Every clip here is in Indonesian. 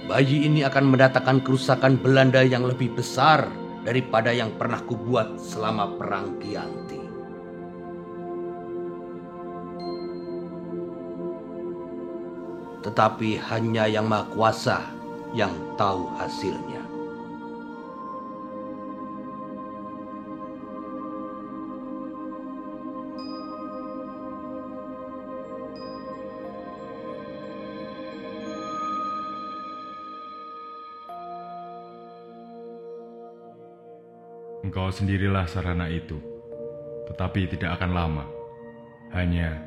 bayi ini akan mendatangkan kerusakan Belanda yang lebih besar daripada yang pernah kubuat selama Perang Gianti. Tetapi hanya Yang Maha Kuasa yang tahu hasilnya. Engkau sendirilah sarana itu, tetapi tidak akan lama, hanya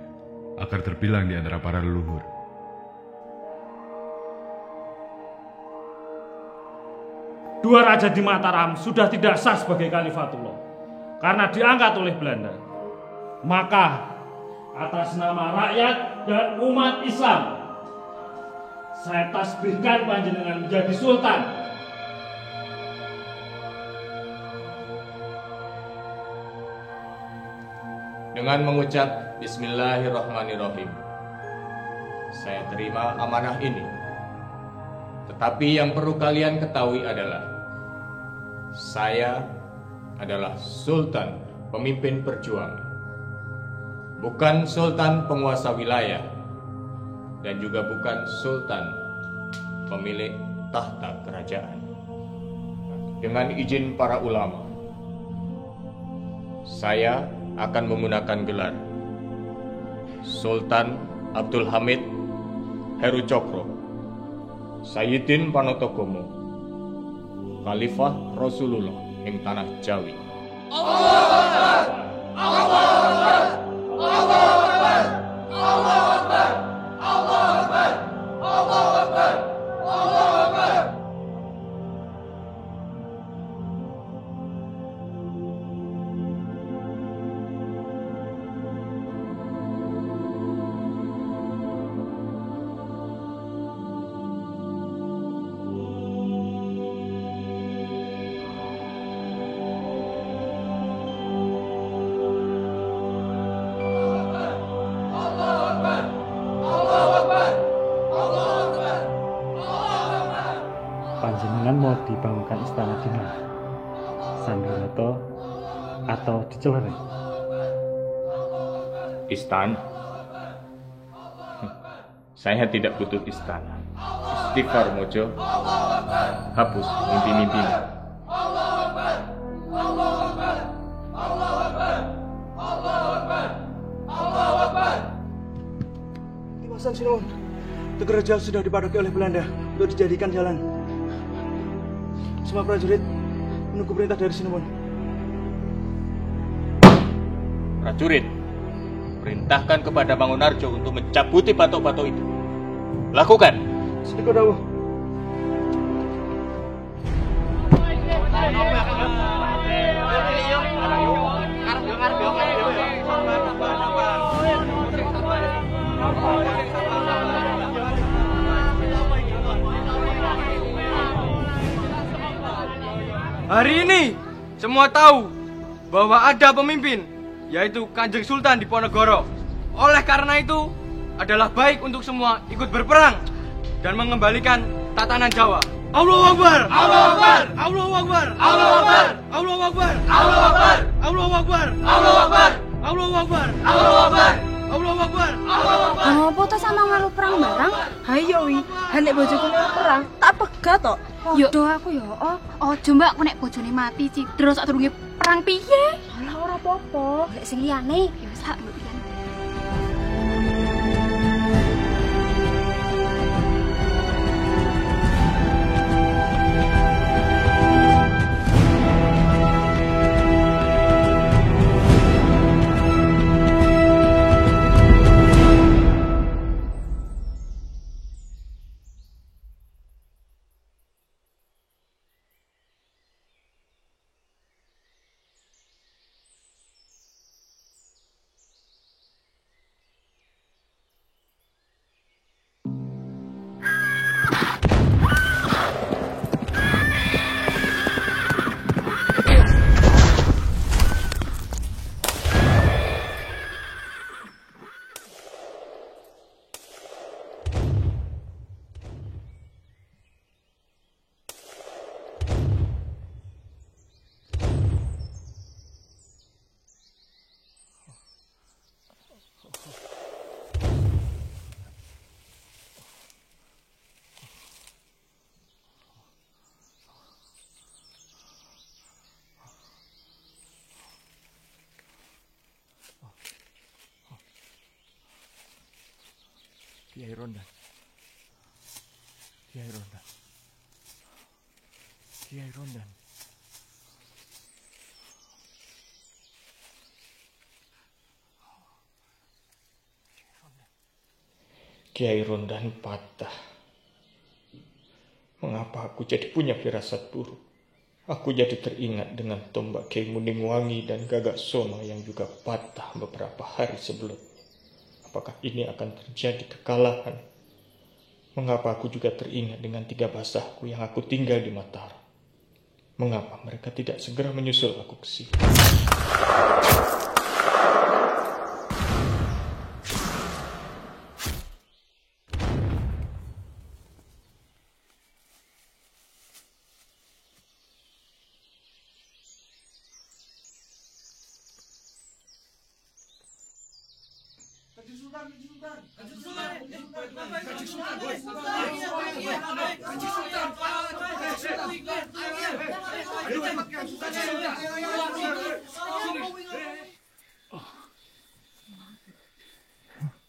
agar terbilang di antara para leluhur. Dua raja di Mataram sudah tidak sah sebagai Khalifatullah karena diangkat oleh Belanda. Maka atas nama rakyat dan umat Islam, saya tasbihkan panjenengan menjadi sultan. Dengan mengucap Bismillahirrahmanirrahim, saya terima amanah ini. Tetapi yang perlu kalian ketahui adalah, saya adalah Sultan pemimpin perjuangan, bukan Sultan penguasa wilayah, dan juga bukan Sultan pemilik tahta kerajaan. Dengan izin para ulama, saya akan menggunakan gelar Sultan Abdul Hamid Heru Cokro Sayyidin Panotogomo, Khalifah Rasulullah ing tanah Jawi. Allahu Akbar! Allahu Akbar! Allahu Akbar! Allahu Akbar! Allahu Akbar! Allahu Akbar! Allahu Akbar! Panjenengan mau dibangunkan istana di mana? Sambiroto atau di Celere? Istana? Saya tidak butuh istana. Istighfar mojo, hapus mimpi-mimpi. Tiwasan Sinuwun, Tegar Raja sudah dipadoki oleh Belanda untuk dijadikan jalan. Semua prajurit menunggu perintah dari Sinuwun. Prajurit, perintahkan kepada Bangunarjo untuk mencabuti batok-batok itu. Lakukan. Sediko dawuh. Hari ini semua tahu bahwa ada pemimpin, yaitu Kanjeng Sultan Diponegoro. Oleh karena itu adalah baik untuk semua ikut berperang dan mengembalikan tatanan Jawa. Allahu Akbar! Allahu Akbar! Allahu Akbar! Allahu Akbar! Allahu Akbar! Allahu Akbar! Allahu Akbar! Allahu Akbar! Allahu Akbar! Allahu Akbar! Allahu Akbar! Allahu Akbar! Apa to sama ngalu perang barang? Hayo wi, nek bojoku perang, tak pegat tok. Yo do aku yo. Ojo mbak, aku nek bojone mati cidra sak durunge perang piye? Alah ora apa-apa, lek sing liyane Ya wis sak mbok piye. Kiai Rondan. Kiai Rondan. Kiai Rondan. Kiai Rondan patah. Mengapa aku jadi punya firasat buruk? Aku jadi teringat dengan tombak Kiai Muningwangi dan Gagak Soma yang juga patah beberapa hari sebelumnya. Apakah ini akan terjadi kekalahan? Mengapa aku juga teringat dengan 3 basahku yang aku tinggal di Mataram? Mengapa mereka tidak segera menyusul aku ke sini?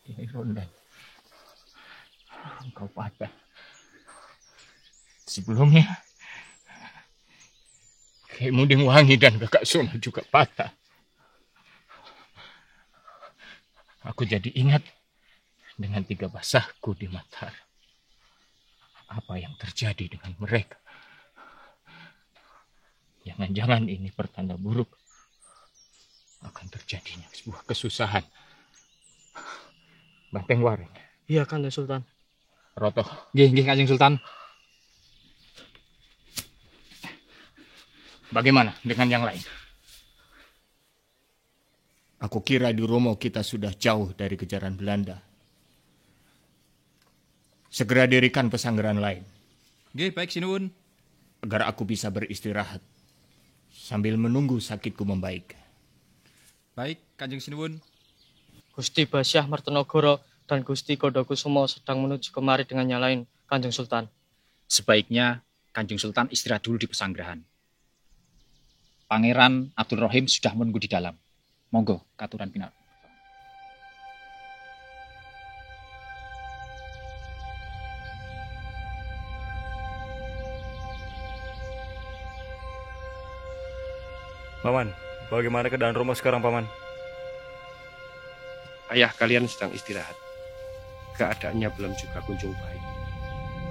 Kiai Rondan, engkau patah. Sebelumnya, Kiai Muningwangi dan Gagak Soma juga patah. Aku jadi ingat dengan 3 basahku di Mataram. Apa yang terjadi dengan mereka? Jangan-jangan ini pertanda buruk akan terjadinya sebuah kesusahan. Banteng Waring. Iya, Kanjeng Sultan. Roto. Nggih, Kanjeng Sultan. Bagaimana dengan yang lain? Aku kira di Romo kita sudah jauh dari kejaran Belanda. Segera dirikan pesanggeran lain. Nggih, baik sinuwun. Agar aku bisa beristirahat sambil menunggu sakitku membaik. Baik, Kanjeng Sinuwun. Gusti Basyah Mertonogoro dan Gusti Gondokusumo sedang menuju kemari dengan nyalain Kanjeng Sultan. Sebaiknya Kanjeng Sultan istirahat dulu di pesanggerahan. Pangeran Abdul Rohim sudah menunggu di dalam. Monggo, katuran pinar. Paman, bagaimana keadaan Romo sekarang, Paman? Ayah kalian sedang istirahat. Keadaannya belum juga kunjung baik.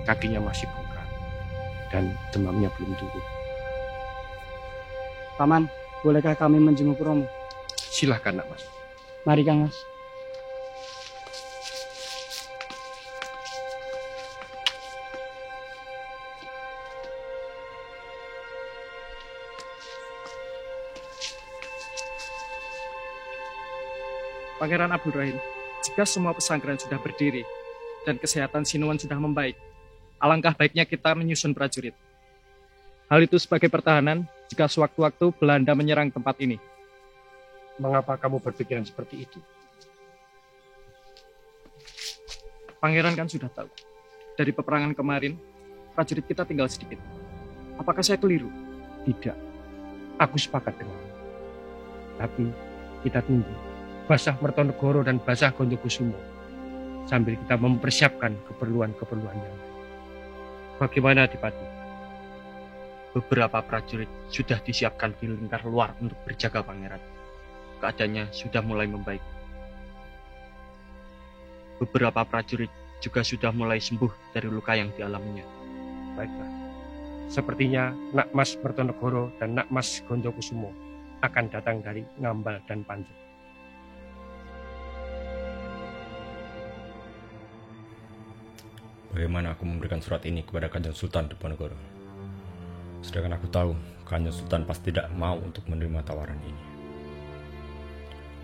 Kakinya masih bengkak dan demamnya belum turun. Paman, bolehkah kami menjenguk Romo? Silahkan, Nak Mas. Mari, Kang Mas. Pangeran Abdul Rahim, jika semua pesanggeran sudah berdiri dan kesehatan Sinuwan sudah membaik, alangkah baiknya kita menyusun prajurit. Hal itu sebagai pertahanan jika sewaktu-waktu Belanda menyerang tempat ini. Mengapa kamu berpikiran seperti itu? Pangeran kan sudah tahu, dari peperangan kemarin, prajurit kita tinggal sedikit. Apakah saya keliru? Tidak, aku sepakat denganmu. Tapi kita tunggu Basah Mertonegoro dan Basah Gondokusumo sambil kita mempersiapkan keperluan-keperluan yang lain. Bagaimana, Adipati? Beberapa prajurit sudah disiapkan di lingkar luar untuk berjaga, Pangeran. Keadaannya sudah mulai membaik. Beberapa prajurit juga sudah mulai sembuh dari luka yang dialaminya. Baiklah. Sepertinya Nak Mas Mertonegoro dan Nak Mas Gondokusumo akan datang dari Ngambal dan Panjang. Bagaimana aku memberikan surat ini kepada Kanjeng Sultan Diponegoro? Sedangkan aku tahu Kanjeng Sultan pasti tidak mau untuk menerima tawaran ini.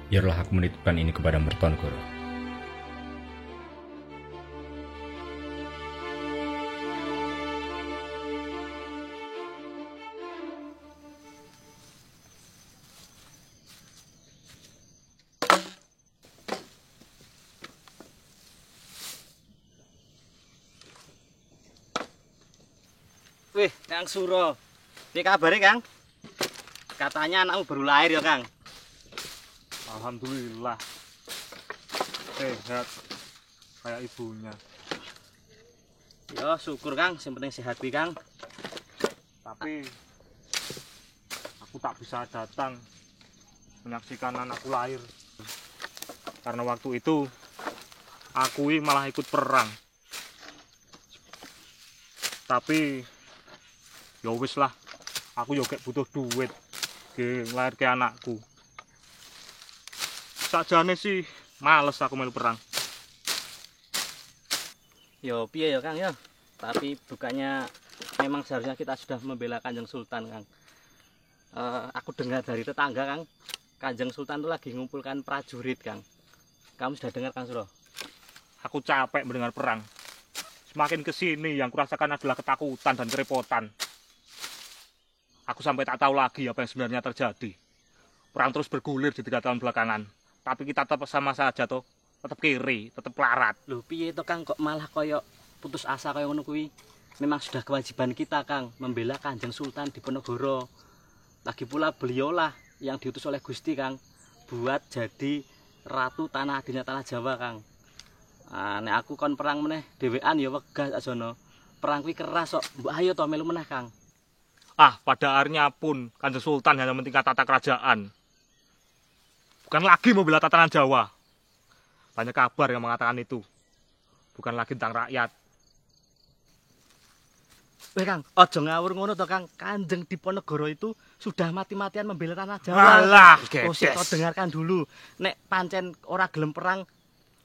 Biarlah aku menitipkan ini kepada Mertonegoro. Wih, Kang Suro. Ini kabarnya, Kang? Katanya anakmu baru lahir ya, Kang? Alhamdulillah. Sehat. kayak ibunya. Yo syukur Kang, sing penting sehat kuwi Kang. Tapi aku tak bisa datang menyaksikan anakku lahir. Karena waktu itu aku malah ikut perang. Tapi ya wis lah, aku yo gak butuh duit ke lahir ke anakku. Sakjane sih males aku melu perang. Yo piye ya Kang ya. Tapi bukannya memang seharusnya kita sudah membela Kanjeng Sultan Kang. Aku dengar dari tetangga Kang, Kanjeng Sultan itu lagi ngumpulkan prajurit Kang. Kamu sudah dengar Kang Suro? Aku capek mendengar perang. Semakin kesini yang kurasakan adalah ketakutan dan kerepotan. Aku sampai tak tahu lagi apa yang sebenarnya terjadi. Perang terus bergulir di 3 tahun belakangan. Tapi kita tetap sama saja toh. Tetap kiri, tetap larat. Loh piye to Kang kok malah koyo putus asa koyo ngono kuwi? Memang sudah kewajiban kita Kang membela Kanjeng Sultan Diponegoro. Lagi pula beliaulah yang diutus oleh Gusti Kang buat jadi ratu tanah adilnya tanah Jawa Kang. Nek aku kon perang meneh dhewean ya wegah asono. Perang kuwi keras kok. Mbok ayo to melu meneh Kang. Pada akhirnya pun Kanjeng Sultan hanya mementingkan tata kerajaan. Bukan lagi membela tatanan Jawa. Banyak kabar yang mengatakan itu. Bukan lagi tentang rakyat. Weh Kang, ojo ngawur ngono to Kang. Kanjeng Diponegoro itu sudah mati-matian membela tanah Jawa. Alah, oh sik to dengarkan dulu. Nek pancen ora gelem perang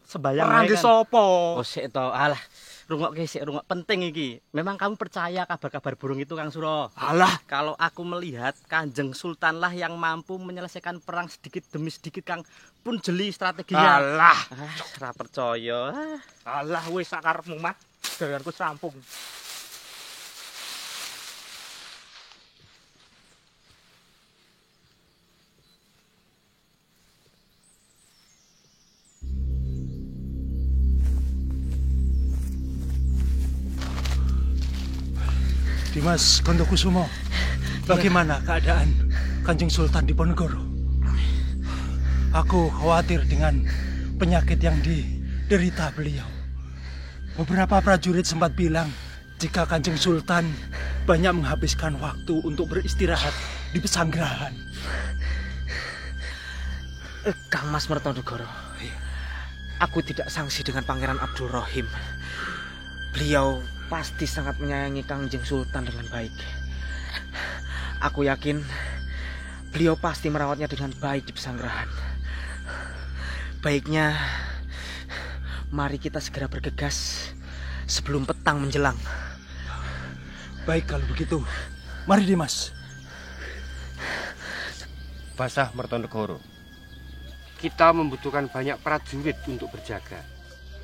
sembayang perang di sopo? Oh sik to, alah. Rungokke sik, rungok penting iki. Memang kamu percaya kabar-kabar burung itu Kang Suro? Alah, kalau aku melihat Kanjeng Sultan lah yang mampu menyelesaikan perang sedikit demi sedikit Kang. Pun jeli strateginya. Alah, ora percaya. Alah wis sak karepmu mat. Gaweanku rampung. Dimas Gondokusumo, bagaimana keadaan Kanjeng Sultan Diponegoro? Aku khawatir dengan penyakit yang diderita beliau. Beberapa prajurit sempat bilang jika Kanjeng Sultan banyak menghabiskan waktu untuk beristirahat di pesanggerahan. Kang Mas Mertonegoro, aku tidak sangsi dengan Pangeran Abdul Rohim. Beliau pasti sangat menyayangi Kanjeng Sultan dengan baik. Aku yakin beliau pasti merawatnya dengan baik di pesanggerahan. Baiknya mari kita segera bergegas sebelum petang menjelang. Baik kalau begitu, mari Dimas. Basah Mertonegoro, kita membutuhkan banyak prajurit untuk berjaga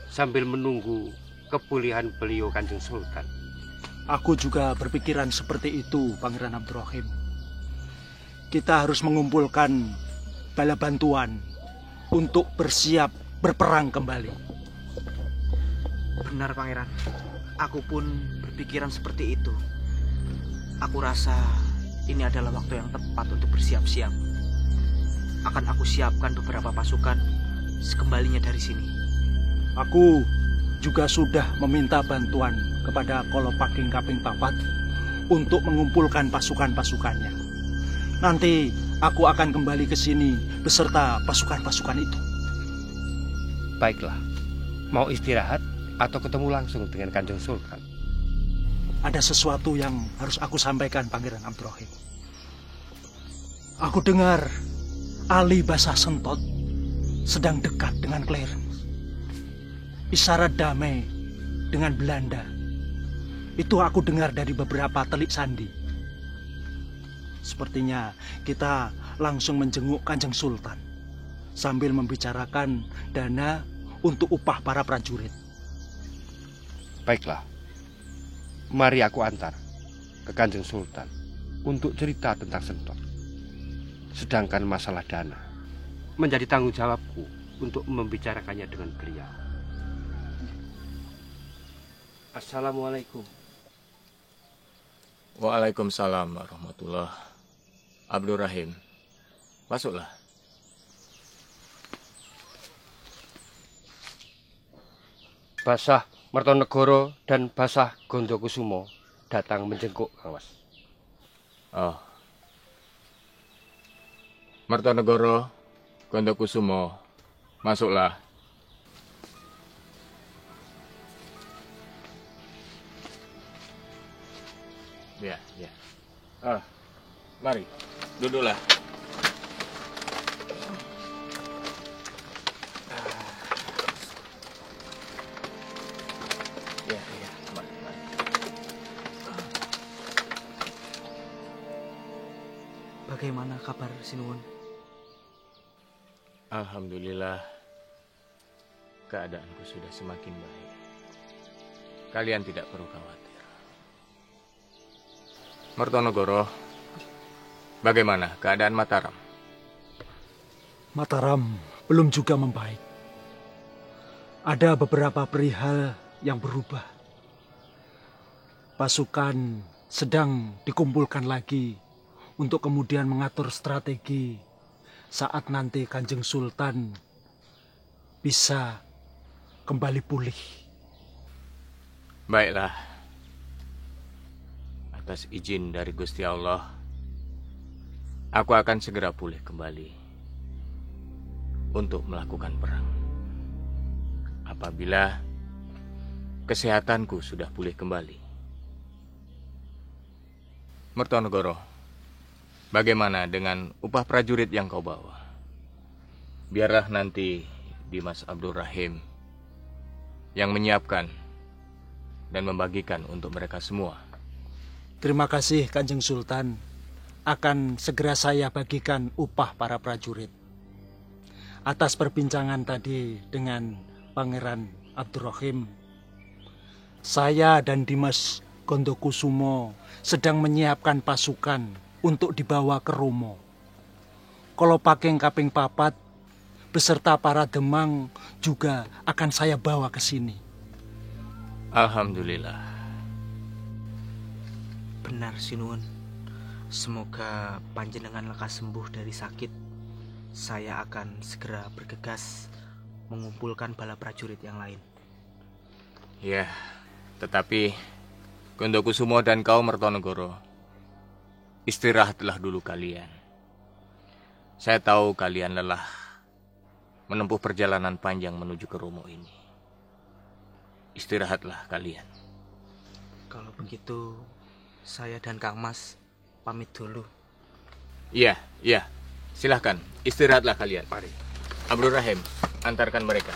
sambil menunggu kepulihan beliau Kanjeng Sultan. Aku juga berpikiran seperti itu, Pangeran Abdurrahim. Kita harus mengumpulkan bala bantuan untuk bersiap berperang kembali. Benar, Pangeran. Aku pun berpikiran seperti itu. Aku rasa ini adalah waktu yang tepat untuk bersiap-siap. Akan aku siapkan beberapa pasukan sekembalinya dari sini. Aku juga sudah meminta bantuan kepada Kolopaking Kaping Papat untuk mengumpulkan pasukan-pasukannya. Nanti aku akan kembali ke sini beserta pasukan-pasukan itu. Baiklah, mau istirahat atau ketemu langsung dengan Kanjeng Sultan? Ada sesuatu yang harus aku sampaikan, Pangeran Abdurrahim. Aku dengar Ali Basah Sentot sedang dekat dengan Clarence. Isyarat damai dengan Belanda. Itu aku dengar dari beberapa telik sandi. Sepertinya kita langsung menjenguk Kanjeng Sultan sambil membicarakan dana untuk upah para prajurit. Baiklah, mari aku antar ke Kanjeng Sultan untuk cerita tentang Sentot. Sedangkan masalah dana menjadi tanggung jawabku untuk membicarakannya dengan beliau. Assalamualaikum. Waalaikumsalam warahmatullahi Abdurrahim. Masuklah. Basah Mertonegoro dan Basah Gondokusumo datang menjenguk, Kang Mas. Oh. Mertonegoro, Gondokusumo, masuklah. Ya, ya. Mari, duduklah. Ya, ya, mari. Bagaimana kabar Sinuwun? Alhamdulillah, keadaanku sudah semakin baik. Kalian tidak perlu khawatir. Mertonegoro, bagaimana keadaan Mataram? Mataram belum juga membaik. Ada beberapa perihal yang berubah. Pasukan sedang dikumpulkan lagi untuk kemudian mengatur strategi saat nanti Kanjeng Sultan bisa kembali pulih. Baiklah. Atas izin dari Gusti Allah, aku akan segera pulih kembali untuk melakukan perang. Apabila kesehatanku sudah pulih kembali. Mertonegoro, bagaimana dengan upah prajurit yang kau bawa? Biarlah nanti Dimas Abdul Rahim yang menyiapkan dan membagikan untuk mereka semua. Terima kasih Kanjeng Sultan. Akan segera saya bagikan upah para prajurit. Atas perbincangan tadi dengan Pangeran Abdurrahim, saya dan Dimas Gondokusumo sedang menyiapkan pasukan untuk dibawa ke Romo. Kolopakeng Kaping Papat beserta para Demang juga akan saya bawa ke sini. Alhamdulillah. Benar Sinuwun. Semoga panjenengan lekas sembuh dari sakit. Saya akan segera bergegas mengumpulkan bala prajurit yang lain. Ya, tetapi Gondokusumo dan kau Mertonegoro, istirahatlah dulu kalian. Saya tahu kalian lelah menempuh perjalanan panjang menuju ke Romo ini. Istirahatlah kalian. Kalau begitu, saya dan Kang Mas pamit dulu. Iya, iya. Silahkan, istirahatlah kalian. Mari. Abdul Rahim, antarkan mereka.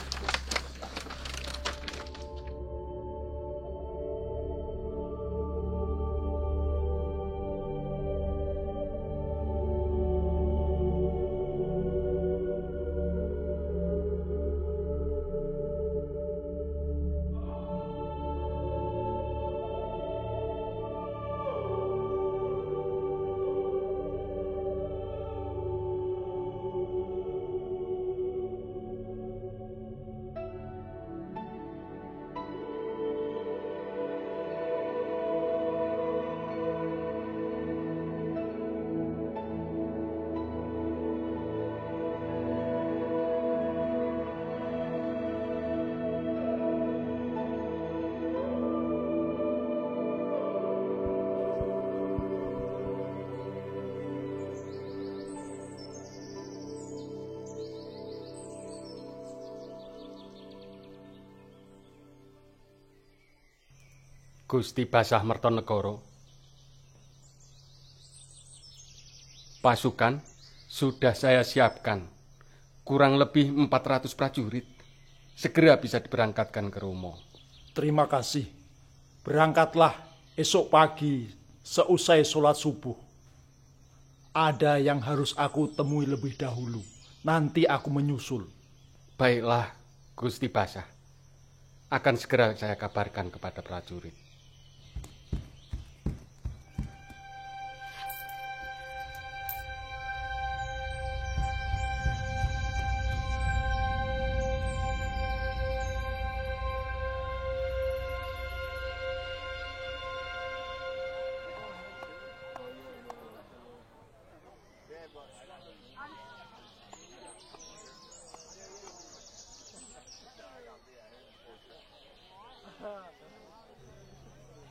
Gusti Basah Mertonegoro, pasukan sudah saya siapkan, kurang lebih 400 prajurit, segera bisa diberangkatkan ke Romo. Terima kasih. Berangkatlah esok pagi seusai sholat subuh. Ada yang harus aku temui lebih dahulu. Nanti aku menyusul. Baiklah, Gusti Basah. Akan segera saya kabarkan kepada prajurit.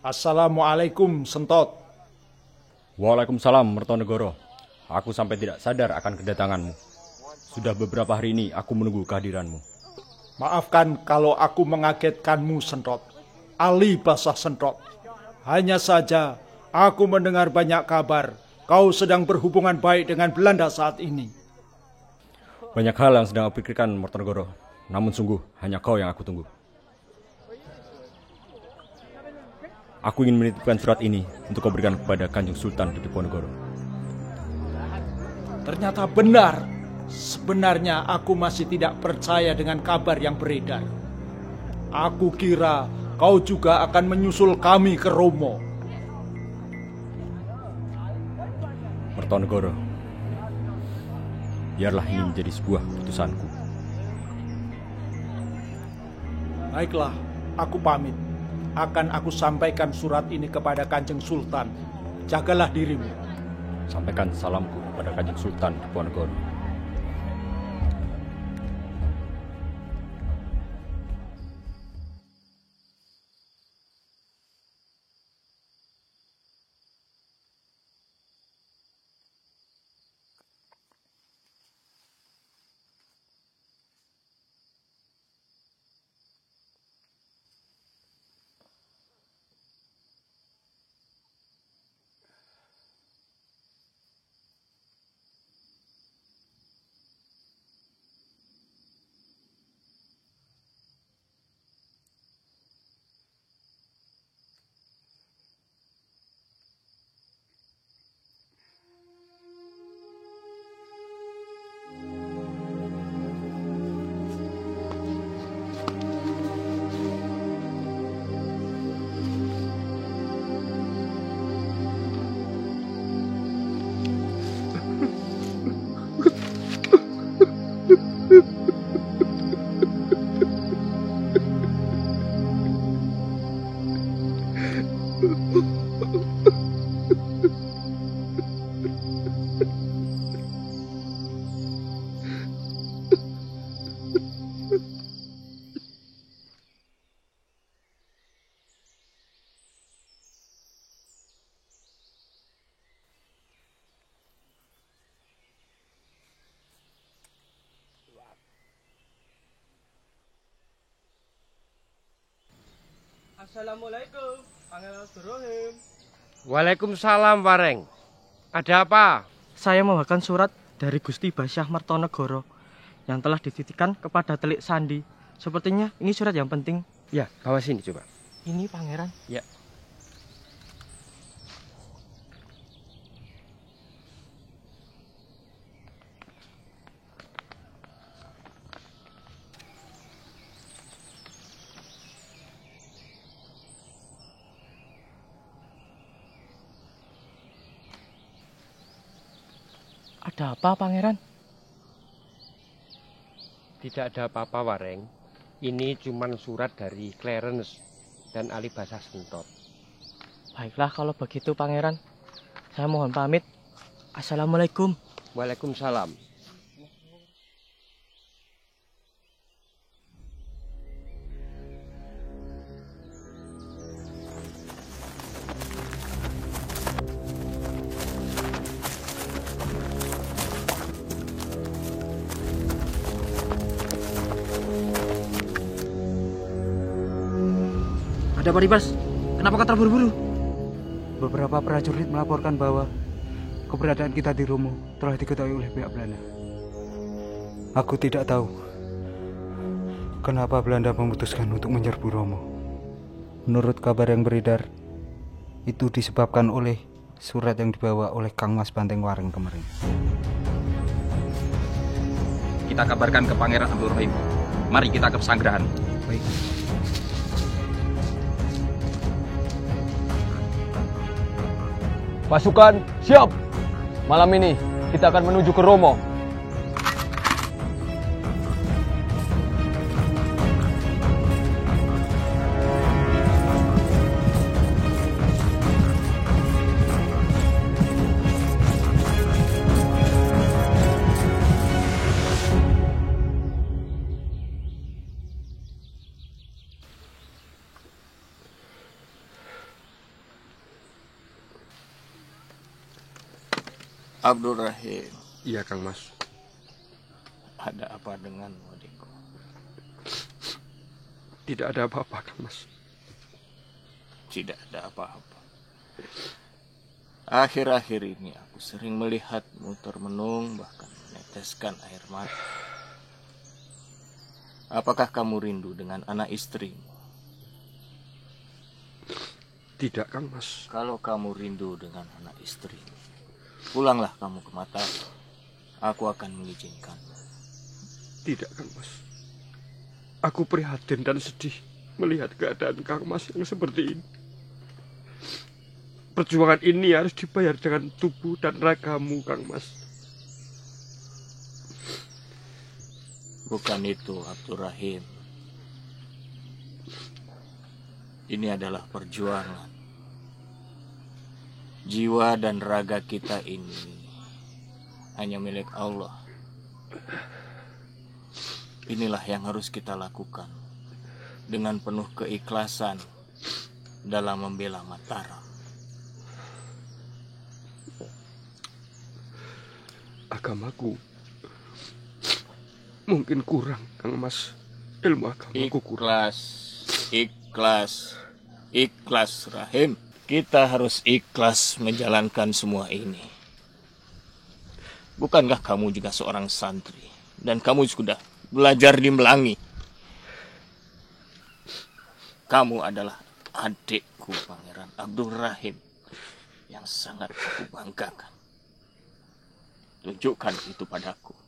Assalamualaikum, Sentot. Waalaikumsalam, Mertonegoro. Aku sampai tidak sadar akan kedatanganmu. Sudah beberapa hari ini aku menunggu kehadiranmu. Maafkan kalau aku mengagetkanmu, Sentot. Ali Basah Sentot. Hanya saja aku mendengar banyak kabar kau sedang berhubungan baik dengan Belanda saat ini. Banyak hal yang sedang aku pikirkan, Mertonegoro. Namun sungguh, hanya kau yang aku tunggu. Aku ingin menitipkan surat ini untuk kau berikan kepada Kanjeng Sultan di Diponegoro. Ternyata benar. Sebenarnya aku masih tidak percaya dengan kabar yang beredar. Aku kira kau juga akan menyusul kami ke Romo. Mertonegoro, biarlah ini menjadi sebuah keputusanku. Baiklah, aku pamit. Akan aku sampaikan surat ini kepada Kanjeng Sultan. Jagalah dirimu. Sampaikan salamku kepada Kanjeng Sultan di Diponegoro. Assalamualaikum, Pangeran Abdurrahim. Waalaikumsalam, Wareng. Ada apa? Saya membawakan surat dari Gusti Basyah Mertonegoro yang telah dititipkan kepada Telik Sandi. Sepertinya ini surat yang penting. Ya, bawa sini coba. Ini, Pangeran. Ya. Ada apa, Pangeran? Tidak ada apa-apa, Wareng. Ini cuma surat dari Clarence dan Ali Basah Sentot. Baiklah kalau begitu, Pangeran. Saya mohon pamit. Assalamualaikum. Waalaikumsalam. Ada apa, Ribas? Kenapa kau terburu-buru? Beberapa prajurit melaporkan bahwa keberadaan kita di Romo telah diketahui oleh pihak Belanda. Aku tidak tahu kenapa Belanda memutuskan untuk menyerbu Romo. Menurut kabar yang beredar, itu disebabkan oleh surat yang dibawa oleh Kang Mas Banteng Wareng kemarin. Kita kabarkan ke Pangeran Abdurrahim. Mari kita ke pesanggrahan. Baik. Pasukan, siap! Malam ini kita akan menuju ke Romo. Abdul Rahim. Iya, Kang Mas. Ada apa denganmu, adikku? Tidak ada apa-apa, Kang Mas. Tidak ada apa-apa. Akhir-akhir ini aku sering melihatmu termenung, bahkan meneteskan air mata. Apakah kamu rindu dengan anak istrimu? Tidak, Kang Mas. Kalau kamu rindu dengan anak istrimu, pulanglah kamu ke Mataram. Aku akan mengizinkan. Tidak, Kang Mas. Aku prihatin dan sedih melihat keadaan Kang Mas yang seperti ini. Perjuangan ini harus dibayar dengan tubuh dan ragamu, Kang Mas. Bukan itu, Abdul Rahim. Ini adalah perjuangan. Jiwa dan raga kita ini hanya milik Allah. Inilah yang harus kita lakukan dengan penuh keikhlasan dalam membela Mataram. Agamaku mungkin kurang, Kang Mas. Ilmu agamaku kurang. Ikhlas, Rahim. Kita harus ikhlas menjalankan semua ini. Bukankah kamu juga seorang santri? Dan kamu sudah belajar di Melangi. Kamu adalah adikku, Pangeran Abdul Rahim, yang sangat aku banggakan. Tunjukkan itu padaku.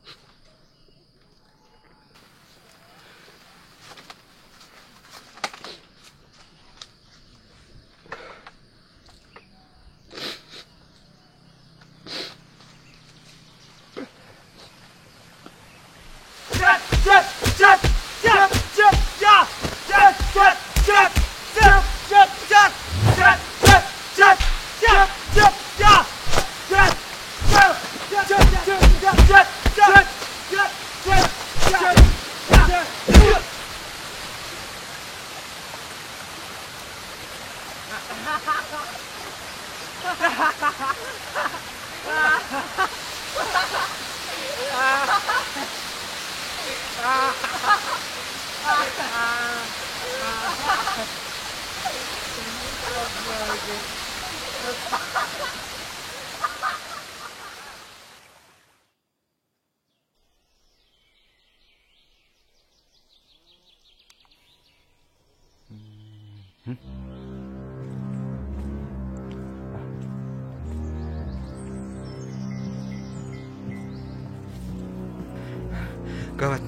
Gawat,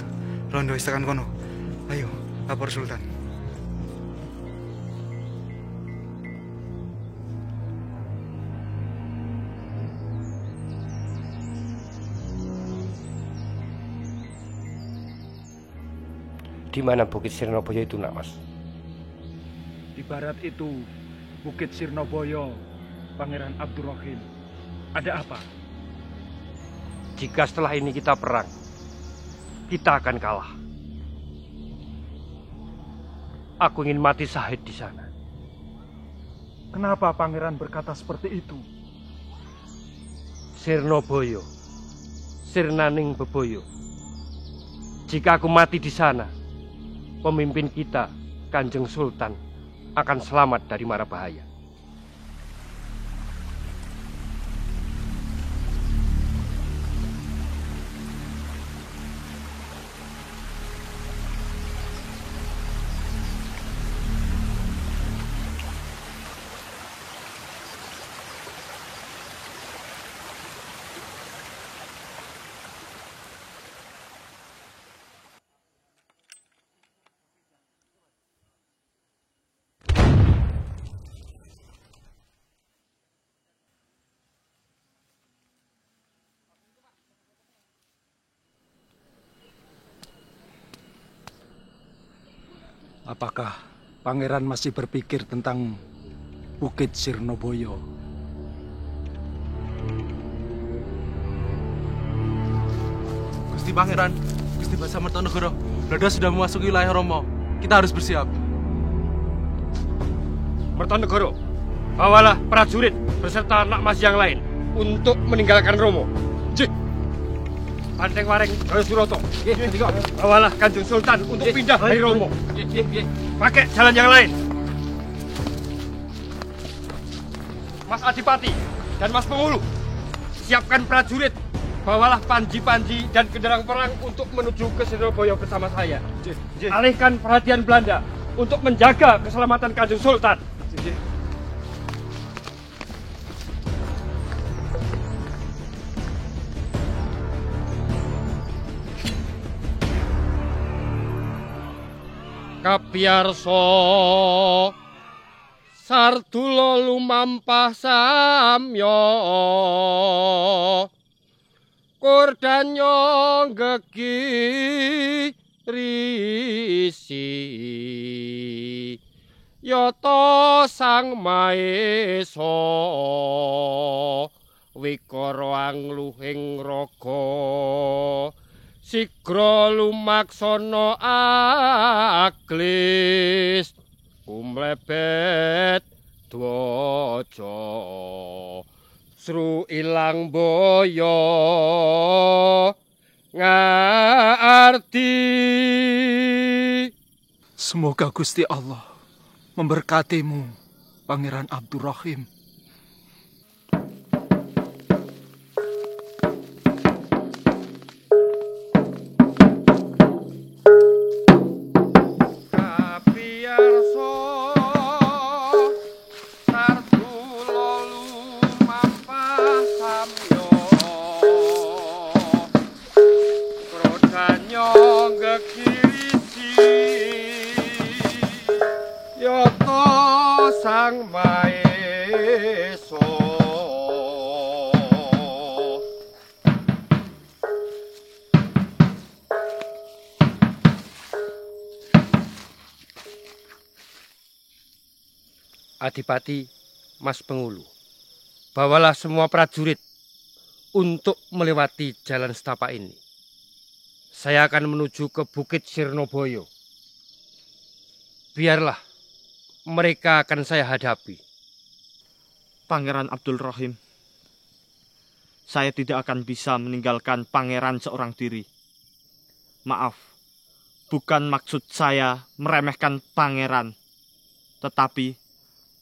rondo wis tekan kono. Ayo, lapor Sultan. Di mana Bukit Sirnoboyo itu, Nak Mas? Di barat itu, Bukit Sirnoboyo, Pangeran Abdul Rahim. Ada apa? Jika setelah ini kita perang, kita akan kalah. Aku ingin mati syahid di sana. Kenapa Pangeran berkata seperti itu? Sirnoboyo, Sirnaning Beboyo. Jika aku mati di sana, pemimpin kita, Kanjeng Sultan, akan selamat dari mara bahaya. Apakah Pangeran masih berpikir tentang Bukit Sirnoboyo? Gusti Pangeran, Gusti Basa Mertonegoro, Belanda sudah memasuki wilayah Romo. Kita harus bersiap. Mertonegoro, bawalah prajurit beserta anak mas yang lain. untuk meninggalkan Romo. Banteng Wareng, Jaya Suroto, bawalah Kanjeng Sultan untuk pindah dari Romo. Pakai jalan yang lain. Mas Adipati dan Mas Penghulu, siapkan prajurit, bawalah panji-panji dan kendaraan perang untuk menuju ke Surabaya bersama saya. Alihkan perhatian Belanda untuk menjaga keselamatan Kanjeng Sultan. Kapiyarso Sartula lumampah samya Kordanya gegirisi Yata Sang Maesa Wikara angluhing raga Sigra lumaksana aglis kumlebet dwaja sru ilang boyo ngarti. Semoga Gusti Allah memberkatimu, Pangeran Abdurrahim. Sang Maesa Adipati, Mas Penghulu, bawalah semua prajurit untuk melewati jalan setapak ini. Saya akan menuju ke Bukit Sirnoboyo. Biarlah mereka akan saya hadapi. Pangeran Abdul Rahim, saya tidak akan bisa meninggalkan pangeran seorang diri. Maaf, bukan maksud saya meremehkan pangeran, tetapi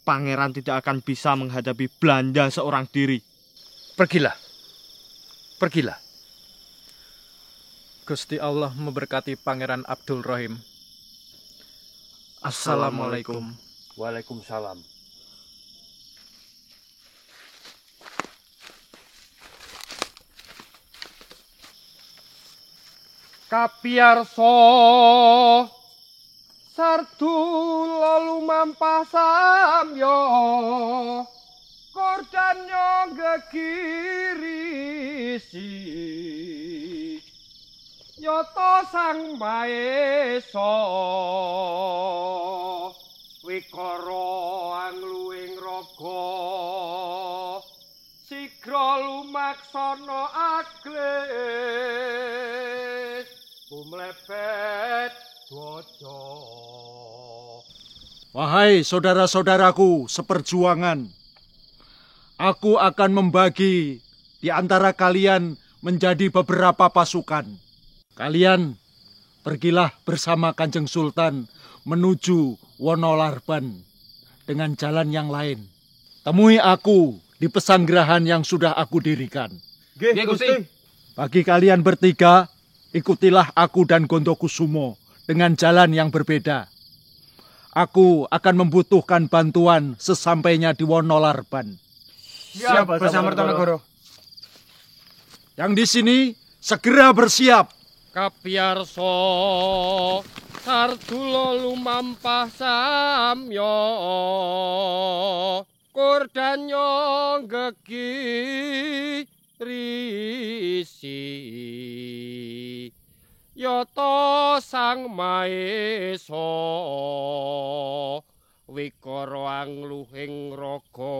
pangeran tidak akan bisa menghadapi Belanda seorang diri. Pergilah. Pergilah. Gusti Allah memberkati Pangeran Abdul Rahim. Assalamualaikum. Waalaikumsalam. Kapiyarso Sartula lumampah samya Kordanya gegirisi Yata Sang Maesa Wikara angluing raga Sigra lumaksana aglis kumlebet dwaja. Wahai saudara-saudaraku seperjuangan, aku akan membagi di antara kalian menjadi beberapa pasukan. Kalian pergilah bersama Kanjeng Sultan menuju Wonolarban dengan jalan yang lain. Temui aku di pesanggerahan yang sudah aku dirikan. Nggih, Gusti. Bagi kalian bertiga, ikutilah aku dan Gondokusumo dengan jalan yang berbeda. Aku akan membutuhkan bantuan sesampainya di Wonolarban. Siap, bersama Mertonegoro. Yang di sini segera bersiap. Kapiyarso Sartula lumampah samya Kordanya gegirisi Yata Sang Maesa Wikara angluhing raga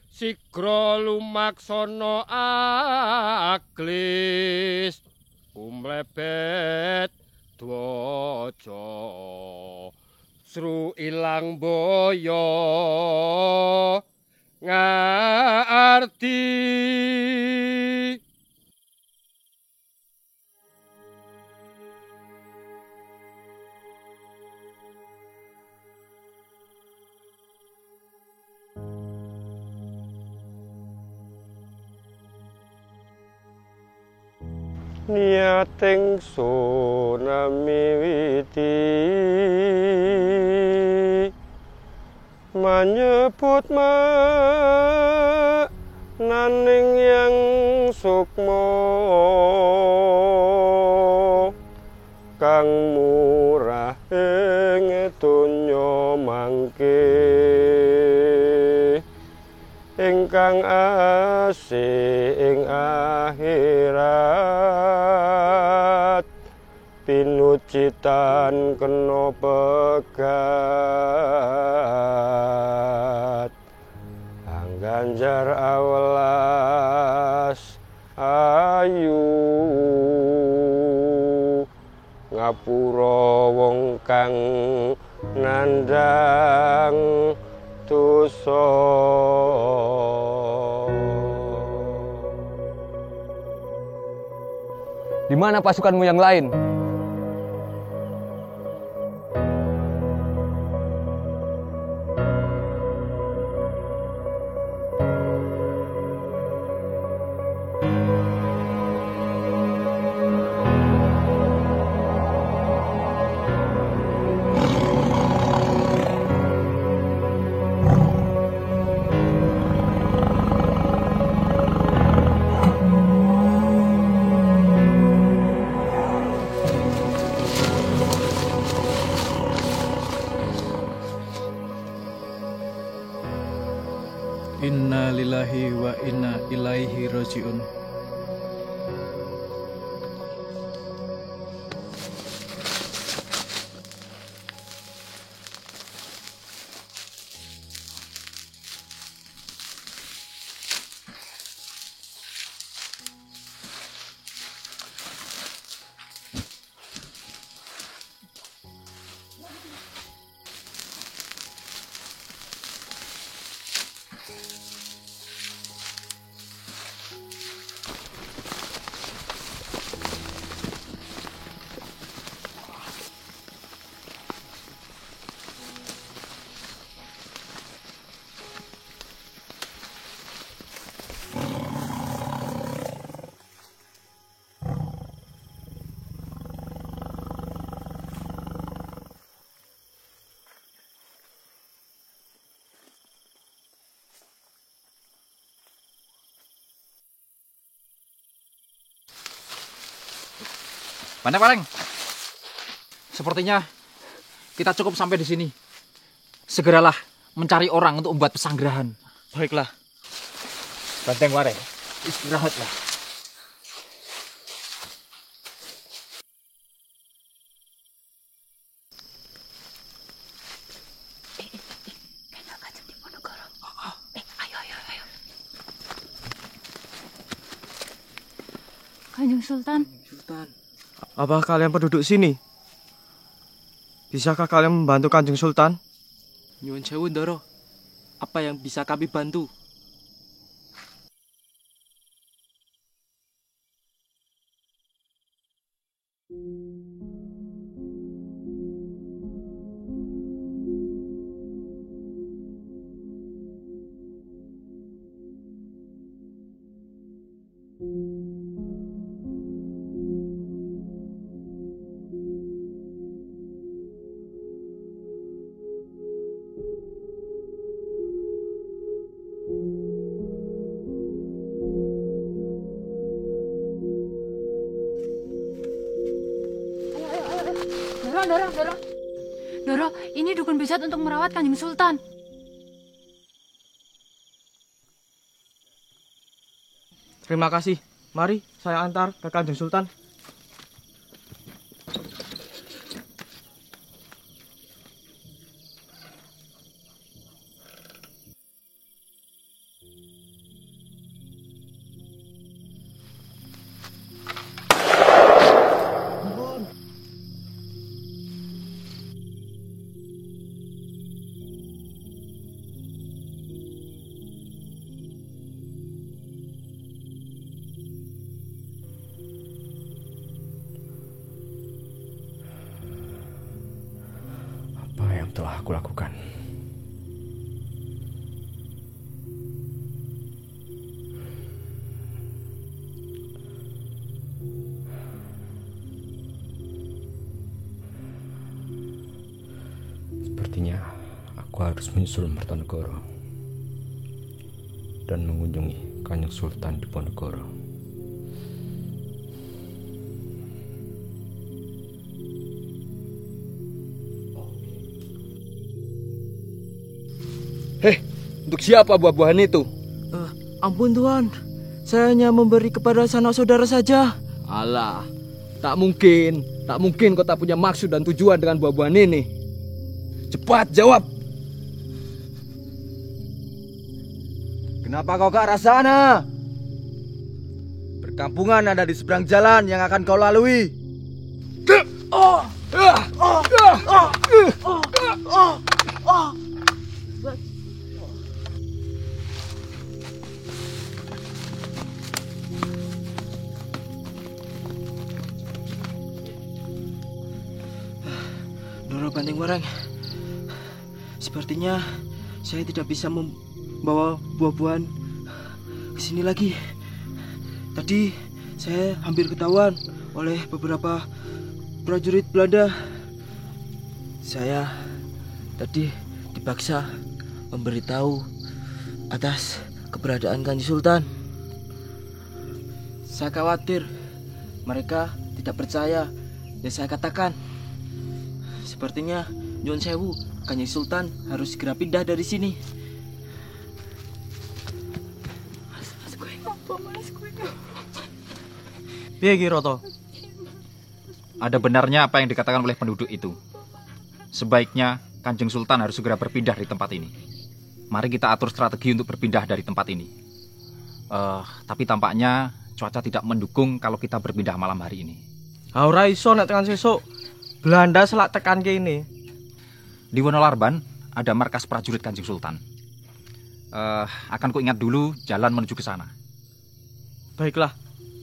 Sigra lumaksana aglis kumlebet dwaja sru ilang boyo ngarti. Niating sunami witi menyebut naning yang sukmo kang murah ing donya mangke ingkang asih ing akhirat pinucitan kena pegat angganjar awelas ayu ngapura wong kang nandang dosa. Di mana pasukanmu yang lain? Inna lillahi wa inna ilaihi rajiun. Pandai Pareng. Sepertinya kita cukup sampai di sini. Segeralah mencari orang untuk membuat pesanggerahan. Baiklah. Banteng Pareng, istirahatlah. Kanjeng Sultan. Apa kalian penduduk sini? Bisakah kalian membantu Kanjeng Sultan? Nyuwun sewu, Ndara. Apa yang bisa kami bantu? Doro, ini dukun bejat untuk merawat Kanjeng Sultan. Terima kasih. Mari saya antar ke Kanjeng Sultan. telah aku lakukan. Sepertinya aku harus menyusul Mertonegoro dan mengunjungi Kanjeng Sultan di Ponegoro. Untuk siapa buah-buahan itu? Ampun Tuan, saya hanya memberi kepada sanak saudara saja. Alah, tak mungkin kau tak punya maksud dan tujuan dengan buah-buahan ini. Cepat jawab. Kenapa kau ke arah sana? Perkampungan ada di seberang jalan yang akan kau lalui. Doro Banteng Warang, sepertinya saya tidak bisa membawa buah-buahan ke sini lagi. Tadi saya hampir ketahuan oleh beberapa prajurit Belanda. Saya tadi dipaksa memberitahu atas keberadaan Kanjeng Sultan. Saya khawatir mereka tidak percaya yang saya katakan. Sepertinya Nyuwun Sewu, Kanjeng Sultan harus segera pindah dari sini. Piye Ki Roto? Ada benarnya apa yang dikatakan oleh penduduk itu. Sebaiknya Kanjeng Sultan harus segera berpindah dari tempat ini. Mari kita atur strategi untuk berpindah dari tempat ini. Tapi tampaknya cuaca tidak mendukung kalau kita berpindah malam hari ini. Ora iso nek tekan sesuk. Belanda selak tekan kene. Di Wonolarban ada markas prajurit Kanjeng Sultan. Akan ku ingat dulu jalan menuju ke sana. Baiklah,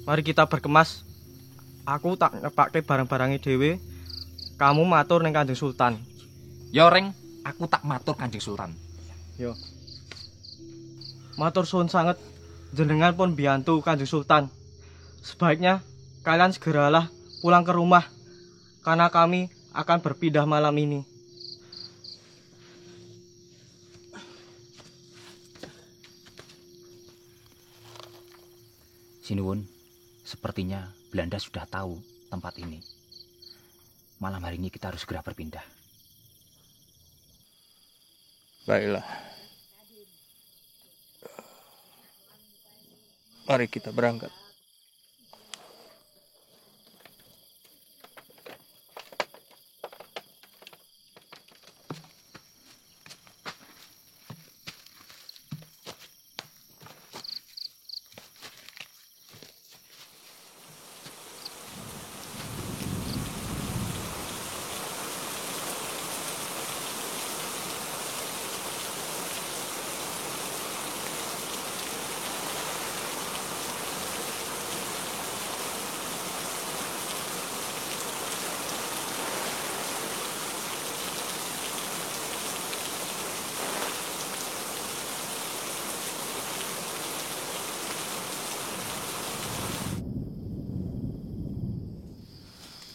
mari kita berkemas. Aku tak ngepake barang-barangnya dhewe. Kamu matur ning Kanjeng Sultan. Yo Reng, aku tak matur Kanjeng Sultan. Yo. Matur suwun sanget. Jenengan pun biantu Kanjeng Sultan. Sebaiknya kalian segeralah pulang ke rumah. Karena kami akan berpindah malam ini. Sinuwun, sepertinya Belanda sudah tahu tempat ini. Malam hari ini kita harus segera berpindah. Baiklah. Mari kita berangkat.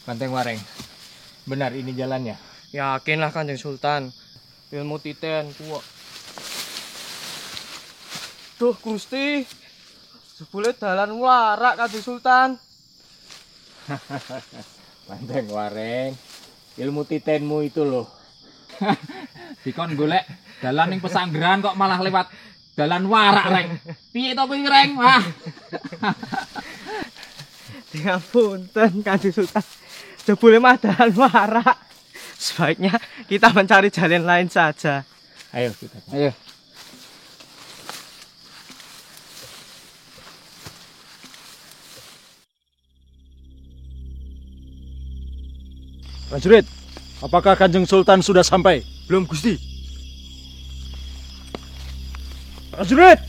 Banteng Wareng, benar ini jalannya? Yakinlah Kanjeng Sultan. Ilmu titen kuat. Duh Gusti, jebule dalan warak Kanjeng Sultan. Banteng Wareng, ilmu titenmu itu loh. Dikon golek dalan ning pesanggeran kok malah lewat dalan warak, Reng. Piye to kuwi, Reng? Wah. Ngapunten Kanjeng Sultan. Jebule mah dalan warak. Sebaiknya kita mencari jalan lain saja. Ayo kita. Ayo. Prajurit, apakah Kanjeng Sultan sudah sampai? Belum, Gusti. Prajurit!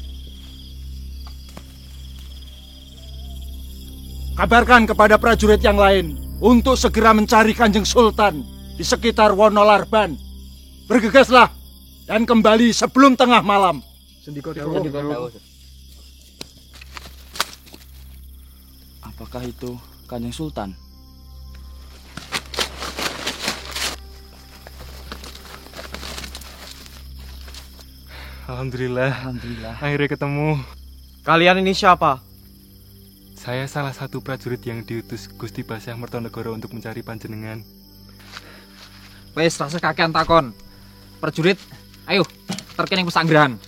Kabarkan kepada prajurit yang lain untuk segera mencari Kanjeng Sultan di sekitar Wonolarban. bergegaslah dan kembali sebelum tengah malam. Apakah itu Kanjeng Sultan? Alhamdulillah. Akhirnya ketemu. Kalian ini siapa? Saya salah satu prajurit yang diutus Gusti Basyah Mertonegoro untuk mencari panjenengan. Wes, rasa kakean takon. Prajurit, ayo, terkening pesanggrahan.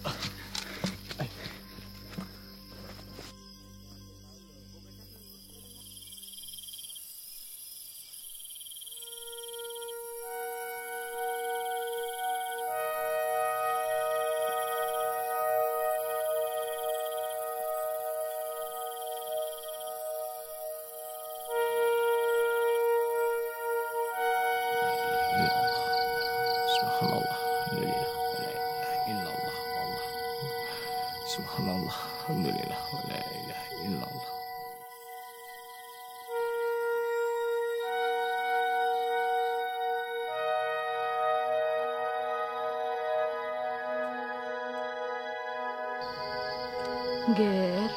Ger,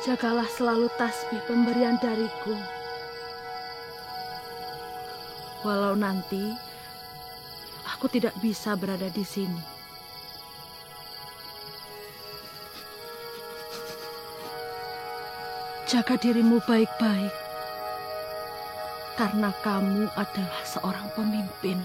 jagalah selalu tasbih pemberian dariku. Walau nanti aku tidak bisa berada di sini. Jaga dirimu baik-baik, karena kamu adalah seorang pemimpin.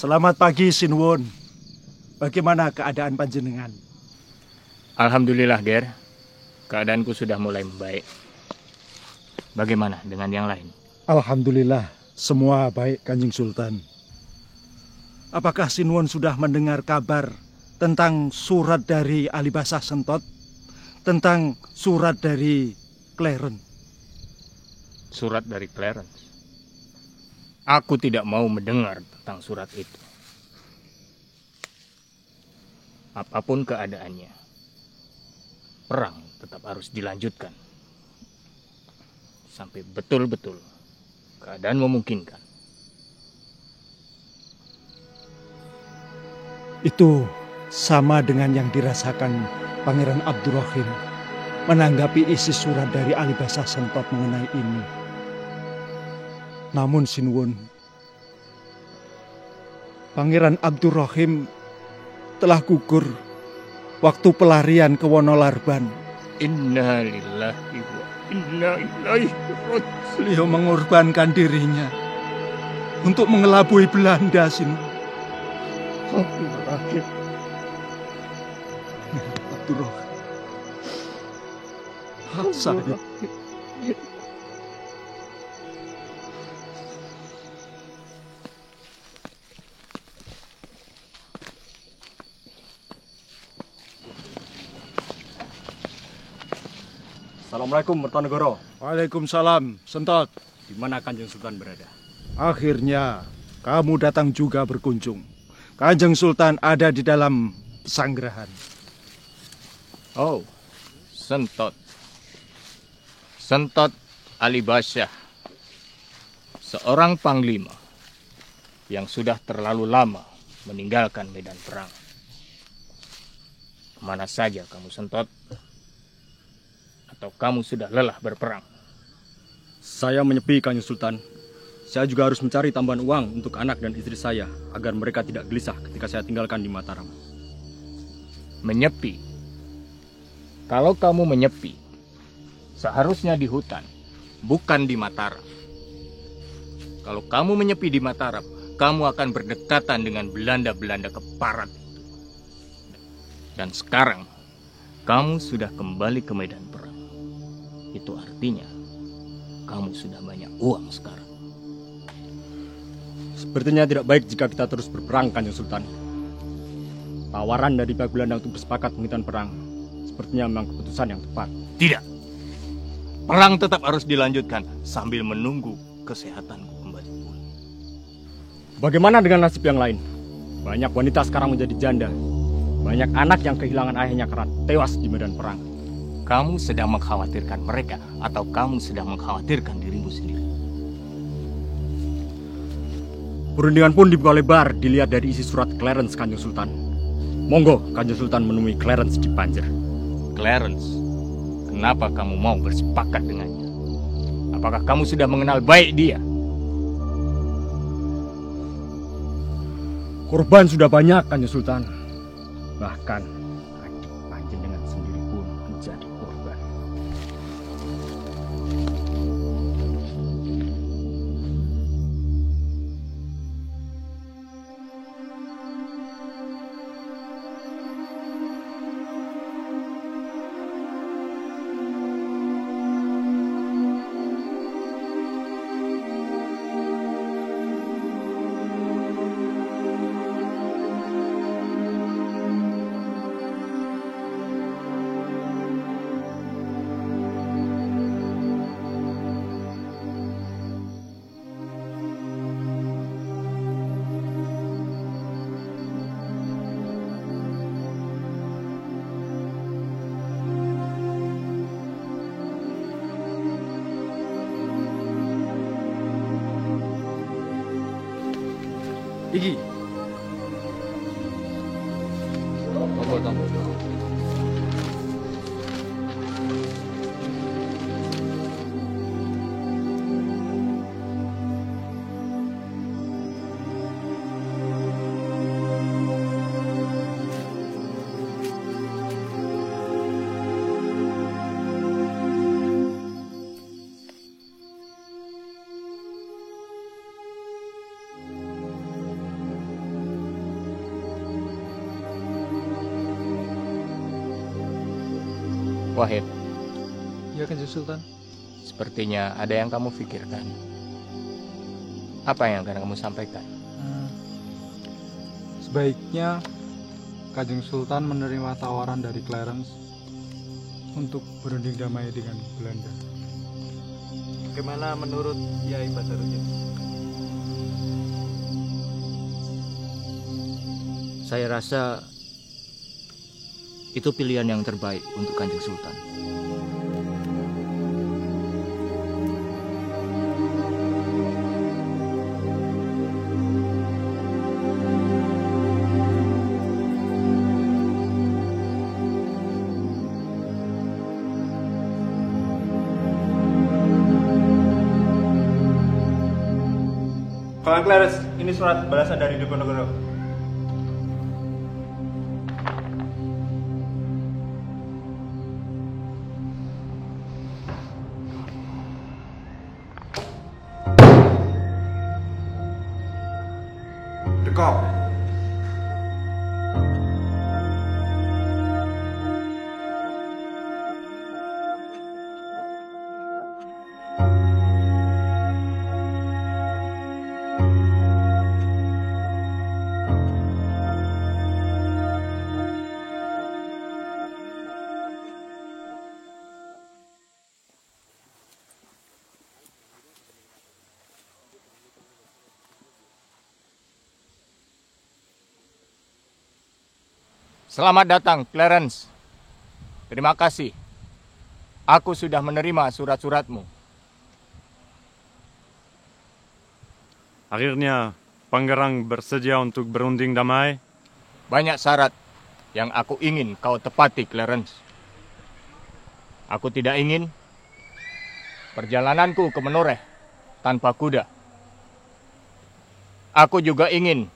Selamat pagi, Sinwon. Bagaimana keadaan panjenengan? Alhamdulillah, Ger. Keadaanku sudah mulai membaik. Bagaimana dengan yang lain? Alhamdulillah, semua baik, Kanjeng Sultan. Apakah Sinwon sudah mendengar kabar tentang surat dari Alibasa Sentot? Tentang surat dari Clarence? Surat dari Clarence? Aku tidak mau mendengar tentang surat itu. Apapun keadaannya, perang tetap harus dilanjutkan. Sampai betul-betul keadaan memungkinkan. Itu sama dengan yang dirasakan Pangeran Abdurrahim menanggapi isi surat dari Alibasa Sentot mengenai ini. Namun Sinwon, Pangeran Abdurrahim telah gugur waktu pelarian ke Wonolarban. Inna lillahi wa inna ilaihi raji'un. Beliau mengorbankan dirinya untuk mengelabui Belanda, Sinwon. Abdurrahim. Saya. Assalamualaikum, Mertonegoro. Waalaikumsalam, Sentot. Di mana Kanjeng Sultan berada? Akhirnya kamu datang juga berkunjung. Kanjeng Sultan ada di dalam pesanggrahan. Oh, Sentot. Sentot Alibasyah. Seorang panglima yang sudah terlalu lama meninggalkan medan perang. Kemana saja kamu, Sentot? Atau kamu sudah lelah berperang? Saya menyepi, Kanjeng Sultan. Saya juga harus mencari tambahan uang untuk anak dan istri saya agar mereka tidak gelisah ketika saya tinggalkan di Mataram. Menyepi? Kalau kamu menyepi, seharusnya di hutan, bukan di Mataram. Kalau kamu menyepi di Mataram, kamu akan berdekatan dengan Belanda-Belanda keparat itu. Dan sekarang, kamu sudah kembali ke medan perang. Itu artinya, kamu sudah banyak uang sekarang. Sepertinya tidak baik jika kita terus berperang, Kanjeng Sultan. Tawaran dari pihak Belanda untuk bersepakat menghentikan perang sepertinya memang keputusan yang tepat. Tidak. Perang tetap harus dilanjutkan sambil menunggu kesehatanku kembali pulih. Bagaimana dengan nasib yang lain? Banyak wanita sekarang menjadi janda. Banyak anak yang kehilangan ayahnya karena tewas di medan perang. Kamu sedang mengkhawatirkan mereka atau kamu sedang mengkhawatirkan dirimu sendiri? Perundingan pun dibuka lebar dilihat dari isi surat Clarence, Kanjeng Sultan. Monggo Kanjeng Sultan menemui Clarence di Panjer. Clarence, kenapa kamu mau bersepakat dengannya? Apakah kamu sudah mengenal baik dia? Korban sudah banyak, Kanjeng Sultan. Bahkan adik panjenengan sendiri pun menjadi korban. Iki. Apa? Wahid. Ya, Kanjeng Sultan. Sepertinya ada yang kamu pikirkan. Apa yang akan kamu sampaikan? Sebaiknya Kanjeng Sultan menerima tawaran dari Clarence untuk berunding damai dengan Belanda. Bagaimana menurut Yai Basaruddin? Saya rasa itu pilihan yang terbaik untuk Kanjeng Sultan. Kakang Clarence, ini surat balasan dari Diponegoro. Dekop. Selamat datang, Clarence. Terima kasih. Aku sudah menerima surat-suratmu. Akhirnya, Pangerang bersedia untuk berunding damai? Banyak syarat yang aku ingin kau tepati, Clarence. Aku tidak ingin perjalananku ke Menoreh tanpa kuda. Aku juga ingin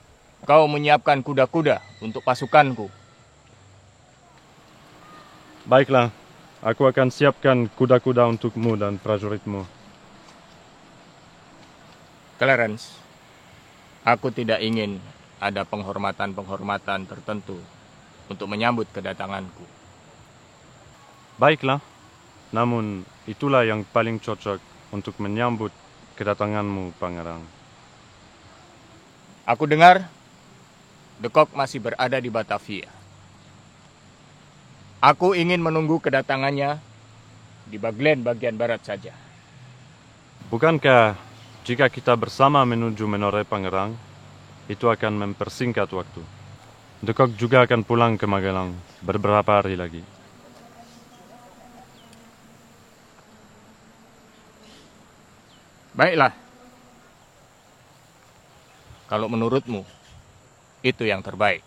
kau menyiapkan kuda-kuda untuk pasukanku. Baiklah, aku akan siapkan kuda-kuda untukmu dan prajuritmu. Clarence, Aku tidak ingin ada penghormatan-penghormatan tertentu untuk menyambut kedatanganku. Baiklah, namun itulah yang paling cocok untuk menyambut kedatanganmu, Pangeran. Aku dengar The Cock masih berada di Batavia. Aku ingin menunggu kedatangannya di Baglen bagian barat saja. Bukankah jika kita bersama menuju Menoreh, Pangeran, itu akan mempersingkat waktu? The Cock juga akan pulang ke Magelang beberapa hari lagi. Baiklah. Kalau menurutmu, itu yang terbaik.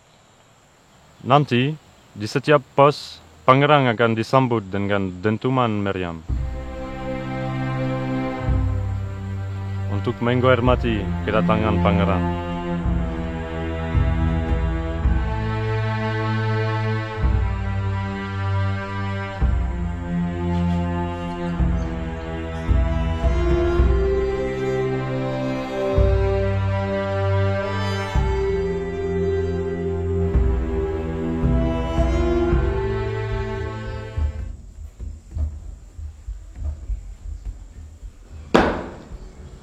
Nanti, di setiap pos, Pangeran akan disambut dengan dentuman meriam. Untuk menghormati kedatangan Pangeran.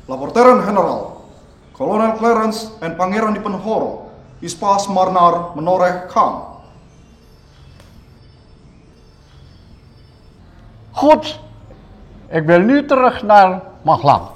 Laporteran General, Kolonel Clarence en Pangeran Diponegoro is pas naar Menoreh gaan. Goed, ik wil nu terug naar Magelang.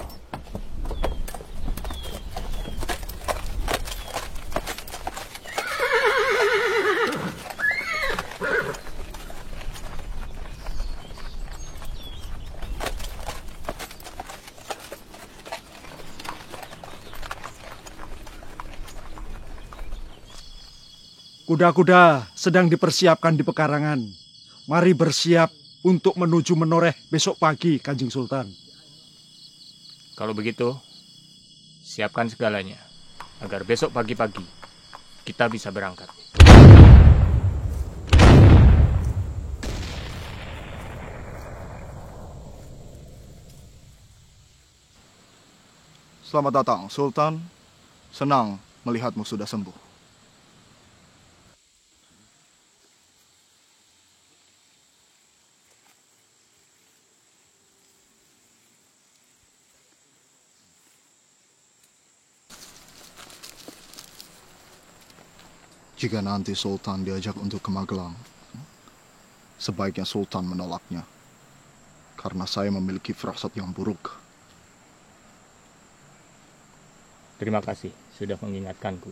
Kuda-kuda sedang dipersiapkan di pekarangan. Mari bersiap untuk menuju Menoreh besok pagi, Kanjeng Sultan. Kalau begitu, siapkan segalanya agar besok pagi-pagi kita bisa berangkat. Selamat datang, Sultan. Senang melihatmu sudah sembuh. Jika nanti Sultan diajak untuk ke Magelang, sebaiknya Sultan menolaknya. Karena saya memiliki firasat yang buruk. Terima kasih sudah mengingatkanku.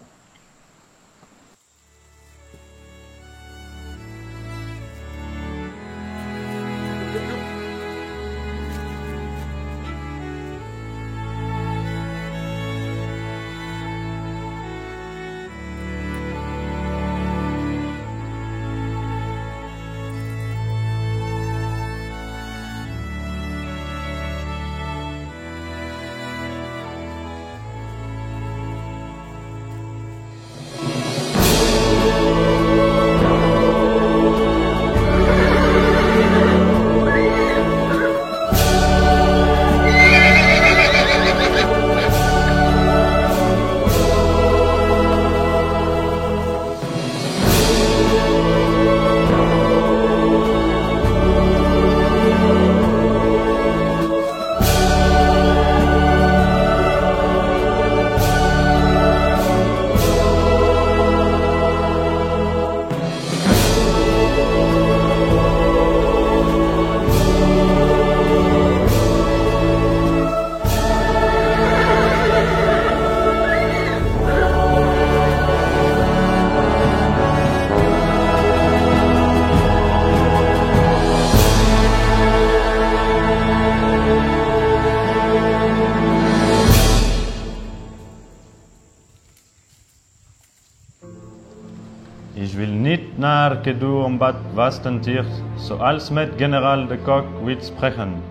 Ich will niet naar Kedu omdat Wastentier, zoals met generaal de Cock wil spreken.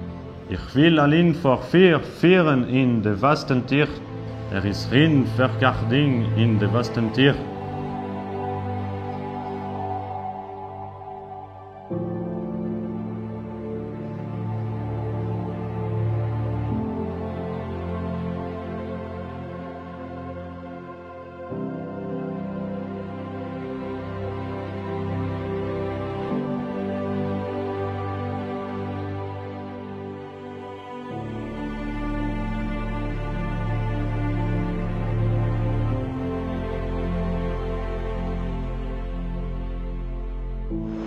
Ik wil alleen voor 4 vieren in de Wastentier. Er is geen verkarding in de Wastentier.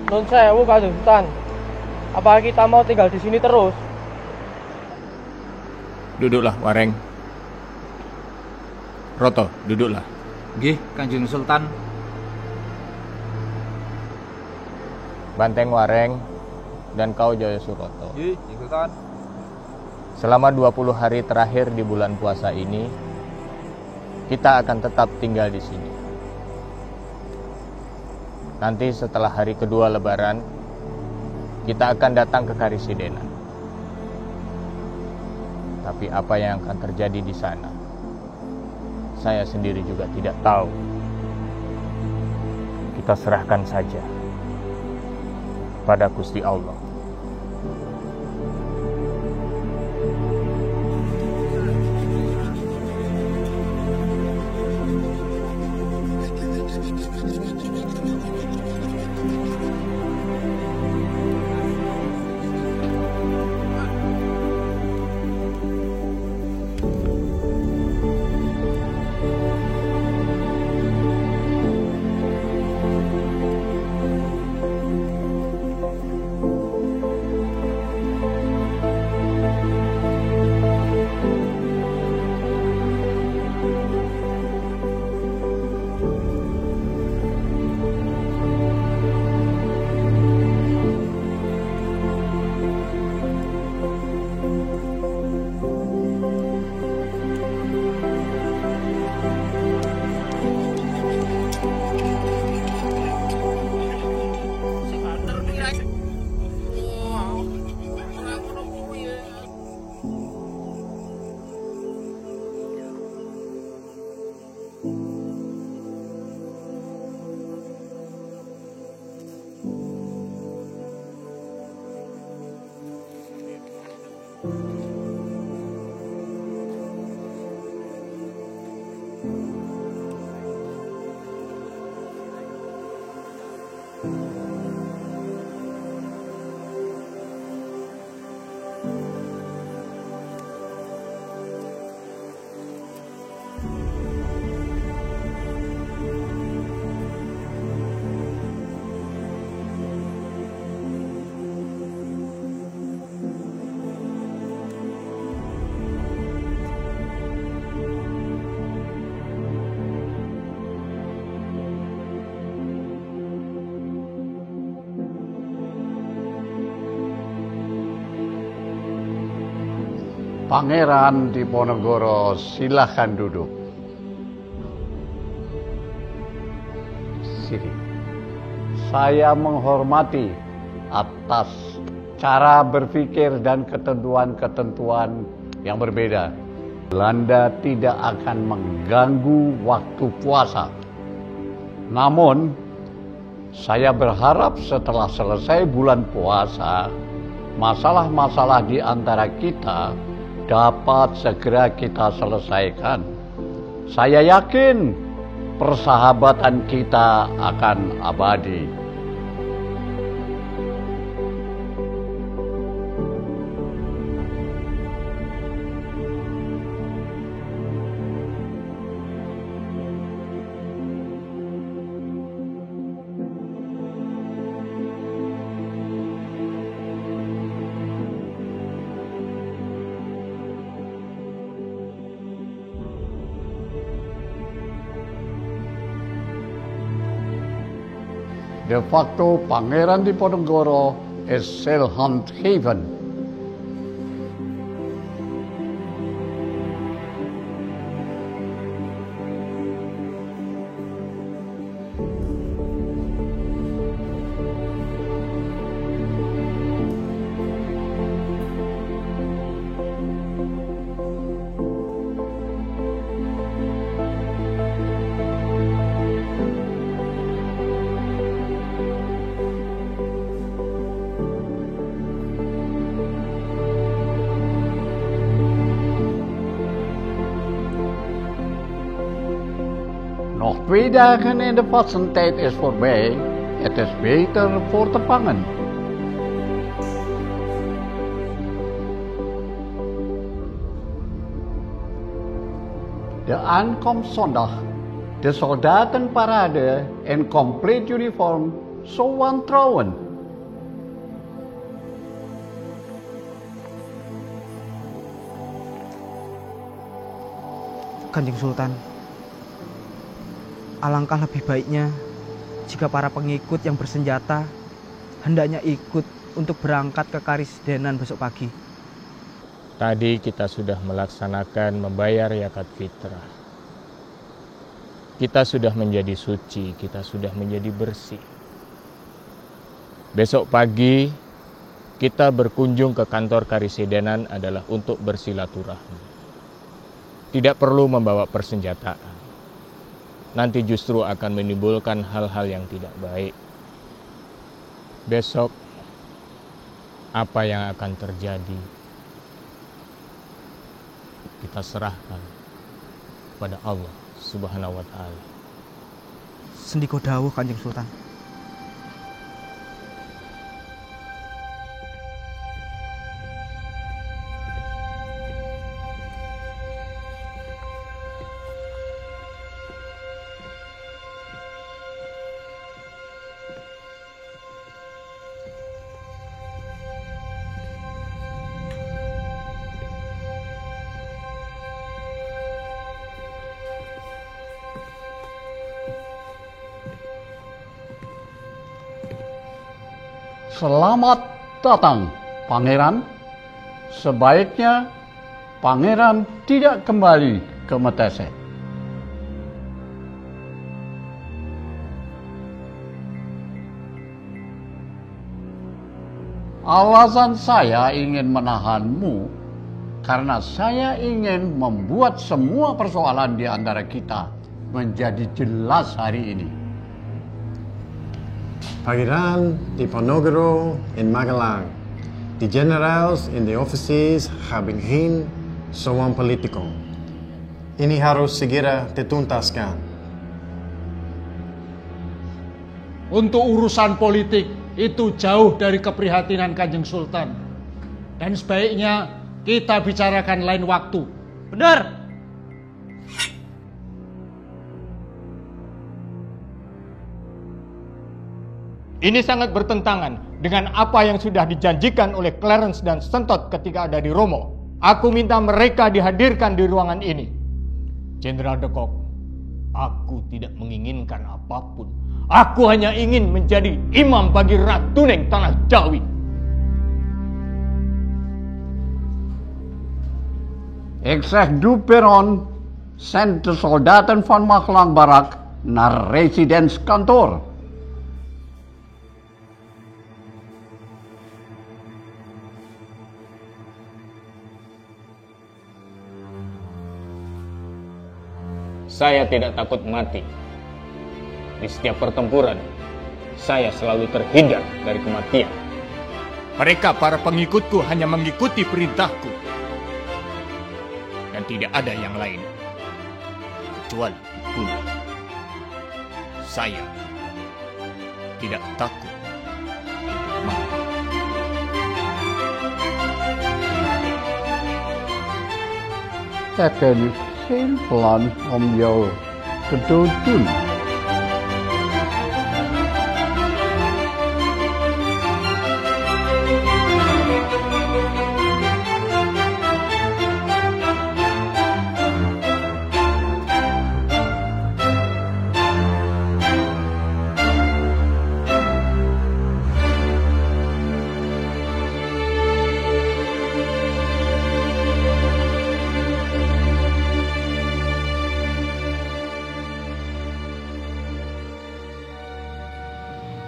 Nun sewu Kanjeng Sultan. Apa kita mau tinggal di sini terus? Duduklah, Wareng. Roto, duduklah. Nggih, Kanjeng Sultan. Banteng Wareng dan kau Jaya Suroto. Nggih, Sultan. Selama 20 hari terakhir di bulan puasa ini, kita akan tetap tinggal di sini. Nanti setelah hari kedua Lebaran, kita akan datang ke Karisidenan. Tapi apa yang akan terjadi di sana, saya sendiri juga tidak tahu. Kita serahkan saja pada Gusti Allah. Pangeran Diponegoro, silahkan duduk. Sini. Saya menghormati atas cara berpikir dan ketentuan-ketentuan yang berbeda. Belanda tidak akan mengganggu waktu puasa. Namun, saya berharap setelah selesai bulan puasa, masalah-masalah di antara kita dapat segera kita selesaikan. Saya yakin persahabatan kita akan abadi. De facto, Pangeran Diponegoro is Sailhunt Haven. Nog 2 dagen in de vastentijd is voorbij. Het is beter voor te vangen. De aankomst zondag. De soldatenparade in compleet uniform so wantrouwen. Kanjeng Sultan, alangkah lebih baiknya jika para pengikut yang bersenjata hendaknya ikut untuk berangkat ke Karisdenan besok pagi. Tadi kita sudah melaksanakan membayar zakat fitrah. Kita sudah menjadi suci, kita sudah menjadi bersih. Besok pagi kita berkunjung ke kantor Karisidenan adalah untuk bersilaturahmi. Tidak perlu membawa persenjataan. Nanti justru akan menimbulkan hal-hal yang tidak baik. Besok apa yang akan terjadi kita serahkan pada Allah Subhanahu wa ta'ala. Sendiko dawuh Kanjeng Sultan. Selamat datang, Pangeran. Sebaiknya Pangeran tidak kembali ke Metese. Alasan saya ingin menahanmu karena saya ingin membuat semua persoalan di antara kita menjadi jelas hari ini. Pangeran Diponegoro in Magelang. The generals in the offices hebben geen soal politico. Ini harus segera dituntaskan. Untuk urusan politik itu jauh dari keprihatinan Kanjeng Sultan. Dan sebaiknya kita bicarakan lain waktu. Benar. Ini sangat bertentangan dengan apa yang sudah dijanjikan oleh Clarence dan Sentot ketika ada di Romo. Aku minta mereka dihadirkan di ruangan ini. Jenderal de Kock, aku tidak menginginkan apapun. Aku hanya ingin menjadi imam bagi Ratu Neng Tanah Jawi. Ik zeg du Peron, send de soldaten van Magelang Barak naar residentskantoor. Saya tidak takut mati. Di setiap pertempuran, saya selalu terhindar dari kematian. Mereka para pengikutku hanya mengikuti perintahku. Dan tidak ada yang lain. Kecuali bunuh. Saya tidak takut untuk mati. Ik heb geen plan om jou te doden.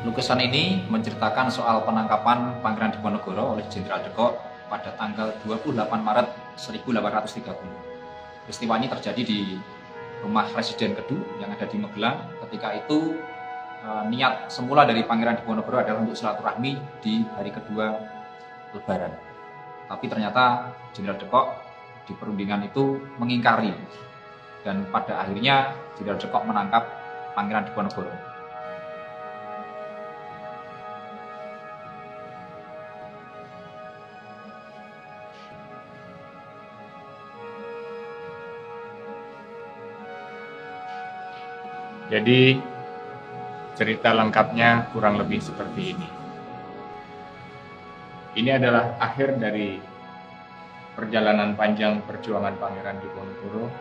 Lukisan ini menceritakan soal penangkapan Pangeran Diponegoro oleh Jenderal de Kock pada tanggal 28 Maret 1830. Peristiwa ini terjadi di rumah Residen Kedu yang ada di Magelang. Ketika itu niat semula dari Pangeran Diponegoro adalah untuk silaturahmi di hari kedua Lebaran. Tapi ternyata Jenderal de Kock di perundingan itu mengingkari dan pada akhirnya Jenderal de Kock menangkap Pangeran Diponegoro. Jadi Cerita lengkapnya kurang lebih seperti ini. Ini adalah akhir dari perjalanan panjang perjuangan Pangeran Diponegoro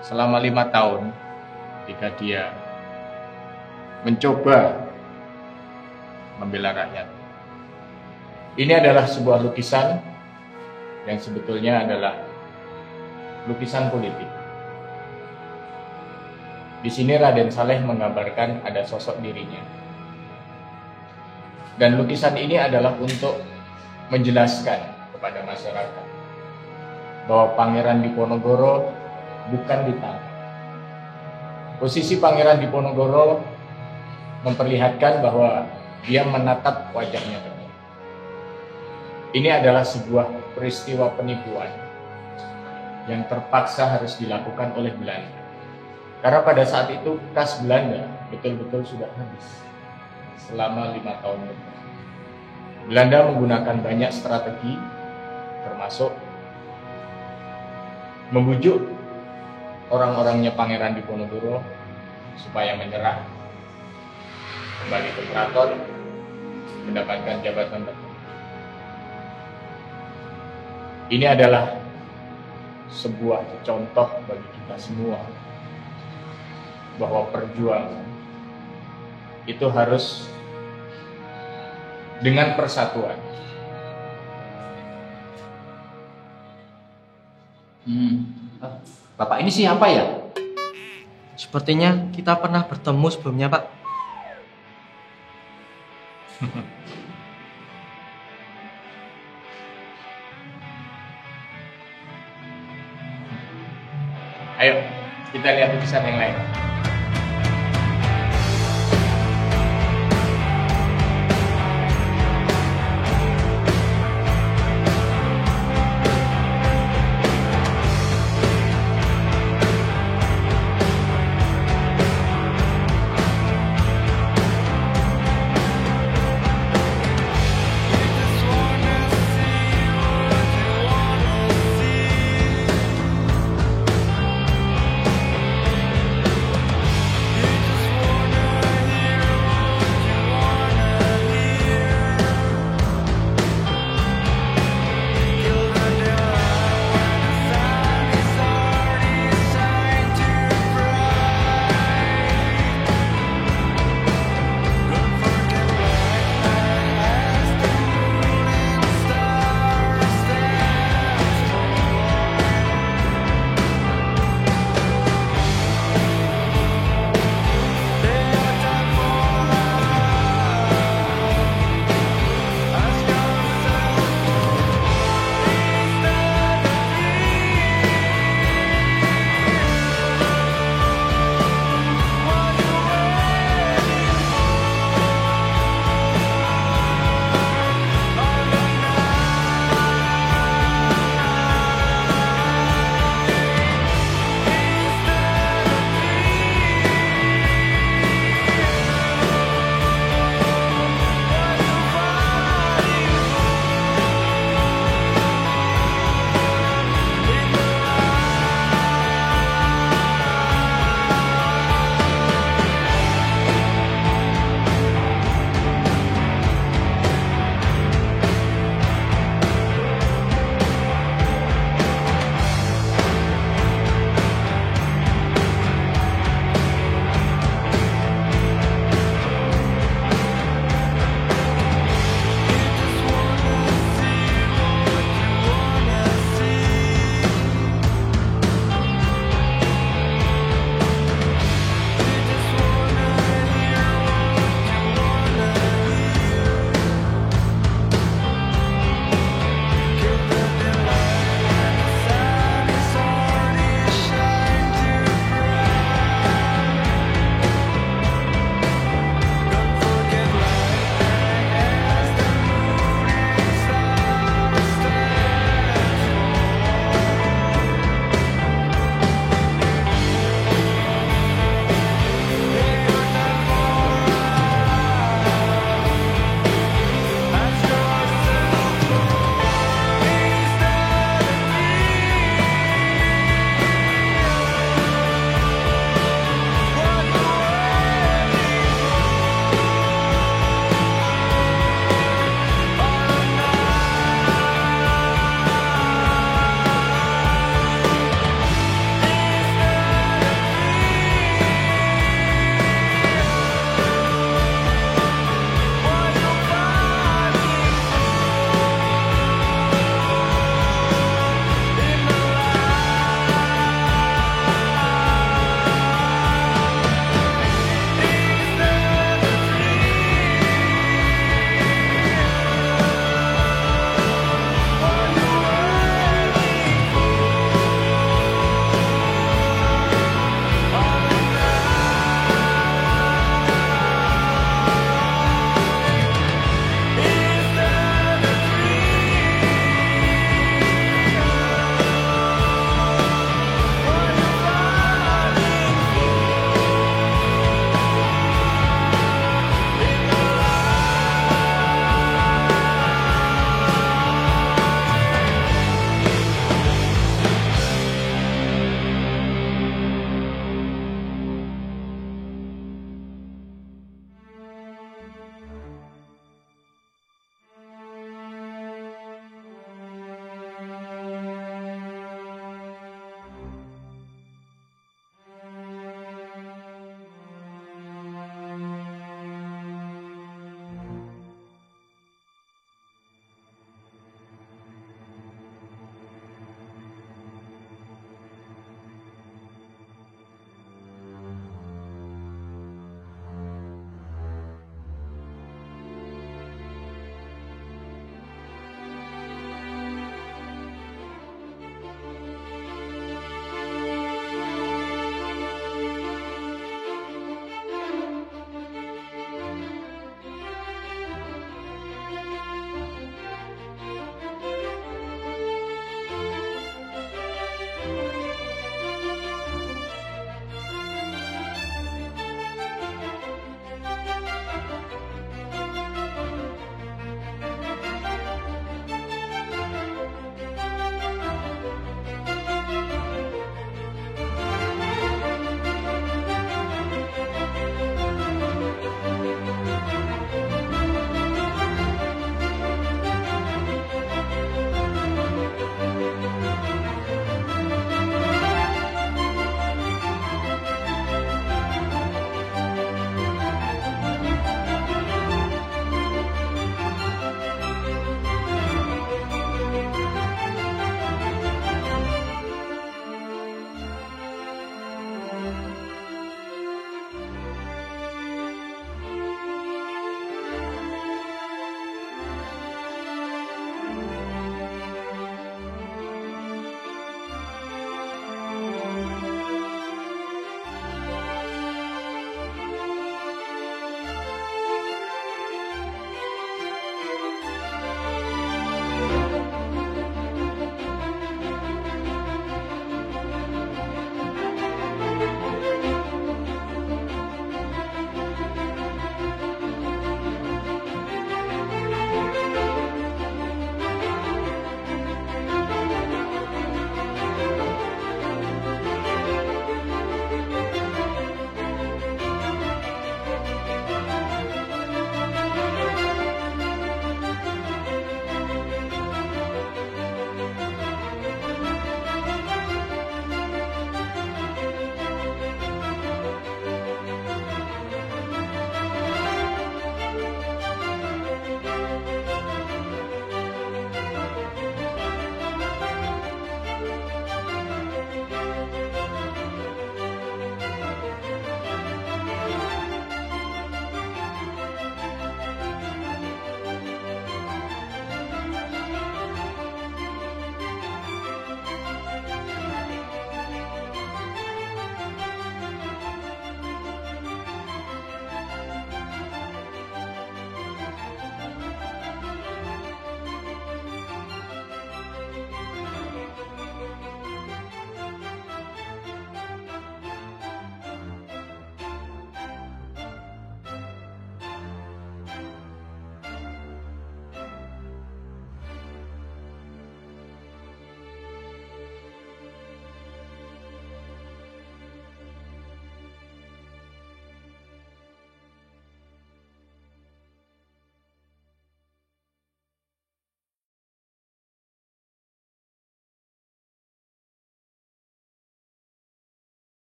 selama 5 tahun ketika dia mencoba membela rakyat. Ini adalah sebuah lukisan yang sebetulnya adalah lukisan politik. Di sini Raden Saleh menggambarkan ada sosok dirinya. Dan lukisan ini adalah untuk menjelaskan kepada masyarakat bahwa Pangeran Diponegoro bukan ditangkap. Posisi Pangeran Diponegoro memperlihatkan bahwa dia menatap wajahnya tegak. Ini adalah sebuah peristiwa penipuan yang terpaksa harus dilakukan oleh Belanda. Karena pada saat itu kas Belanda betul-betul sudah habis selama 5 tahun lebih. Belanda menggunakan banyak strategi, termasuk membujuk orang-orangnya Pangeran Diponegoro supaya menyerah, kembali ke keraton, mendapatkan jabatan tertentu. Ini adalah sebuah contoh bagi kita semua bahwa perjuangan itu harus dengan persatuan. Bapak ini siapa ya? Sepertinya kita pernah bertemu sebelumnya, Pak. Ayo, kita lihat lukisan yang lain.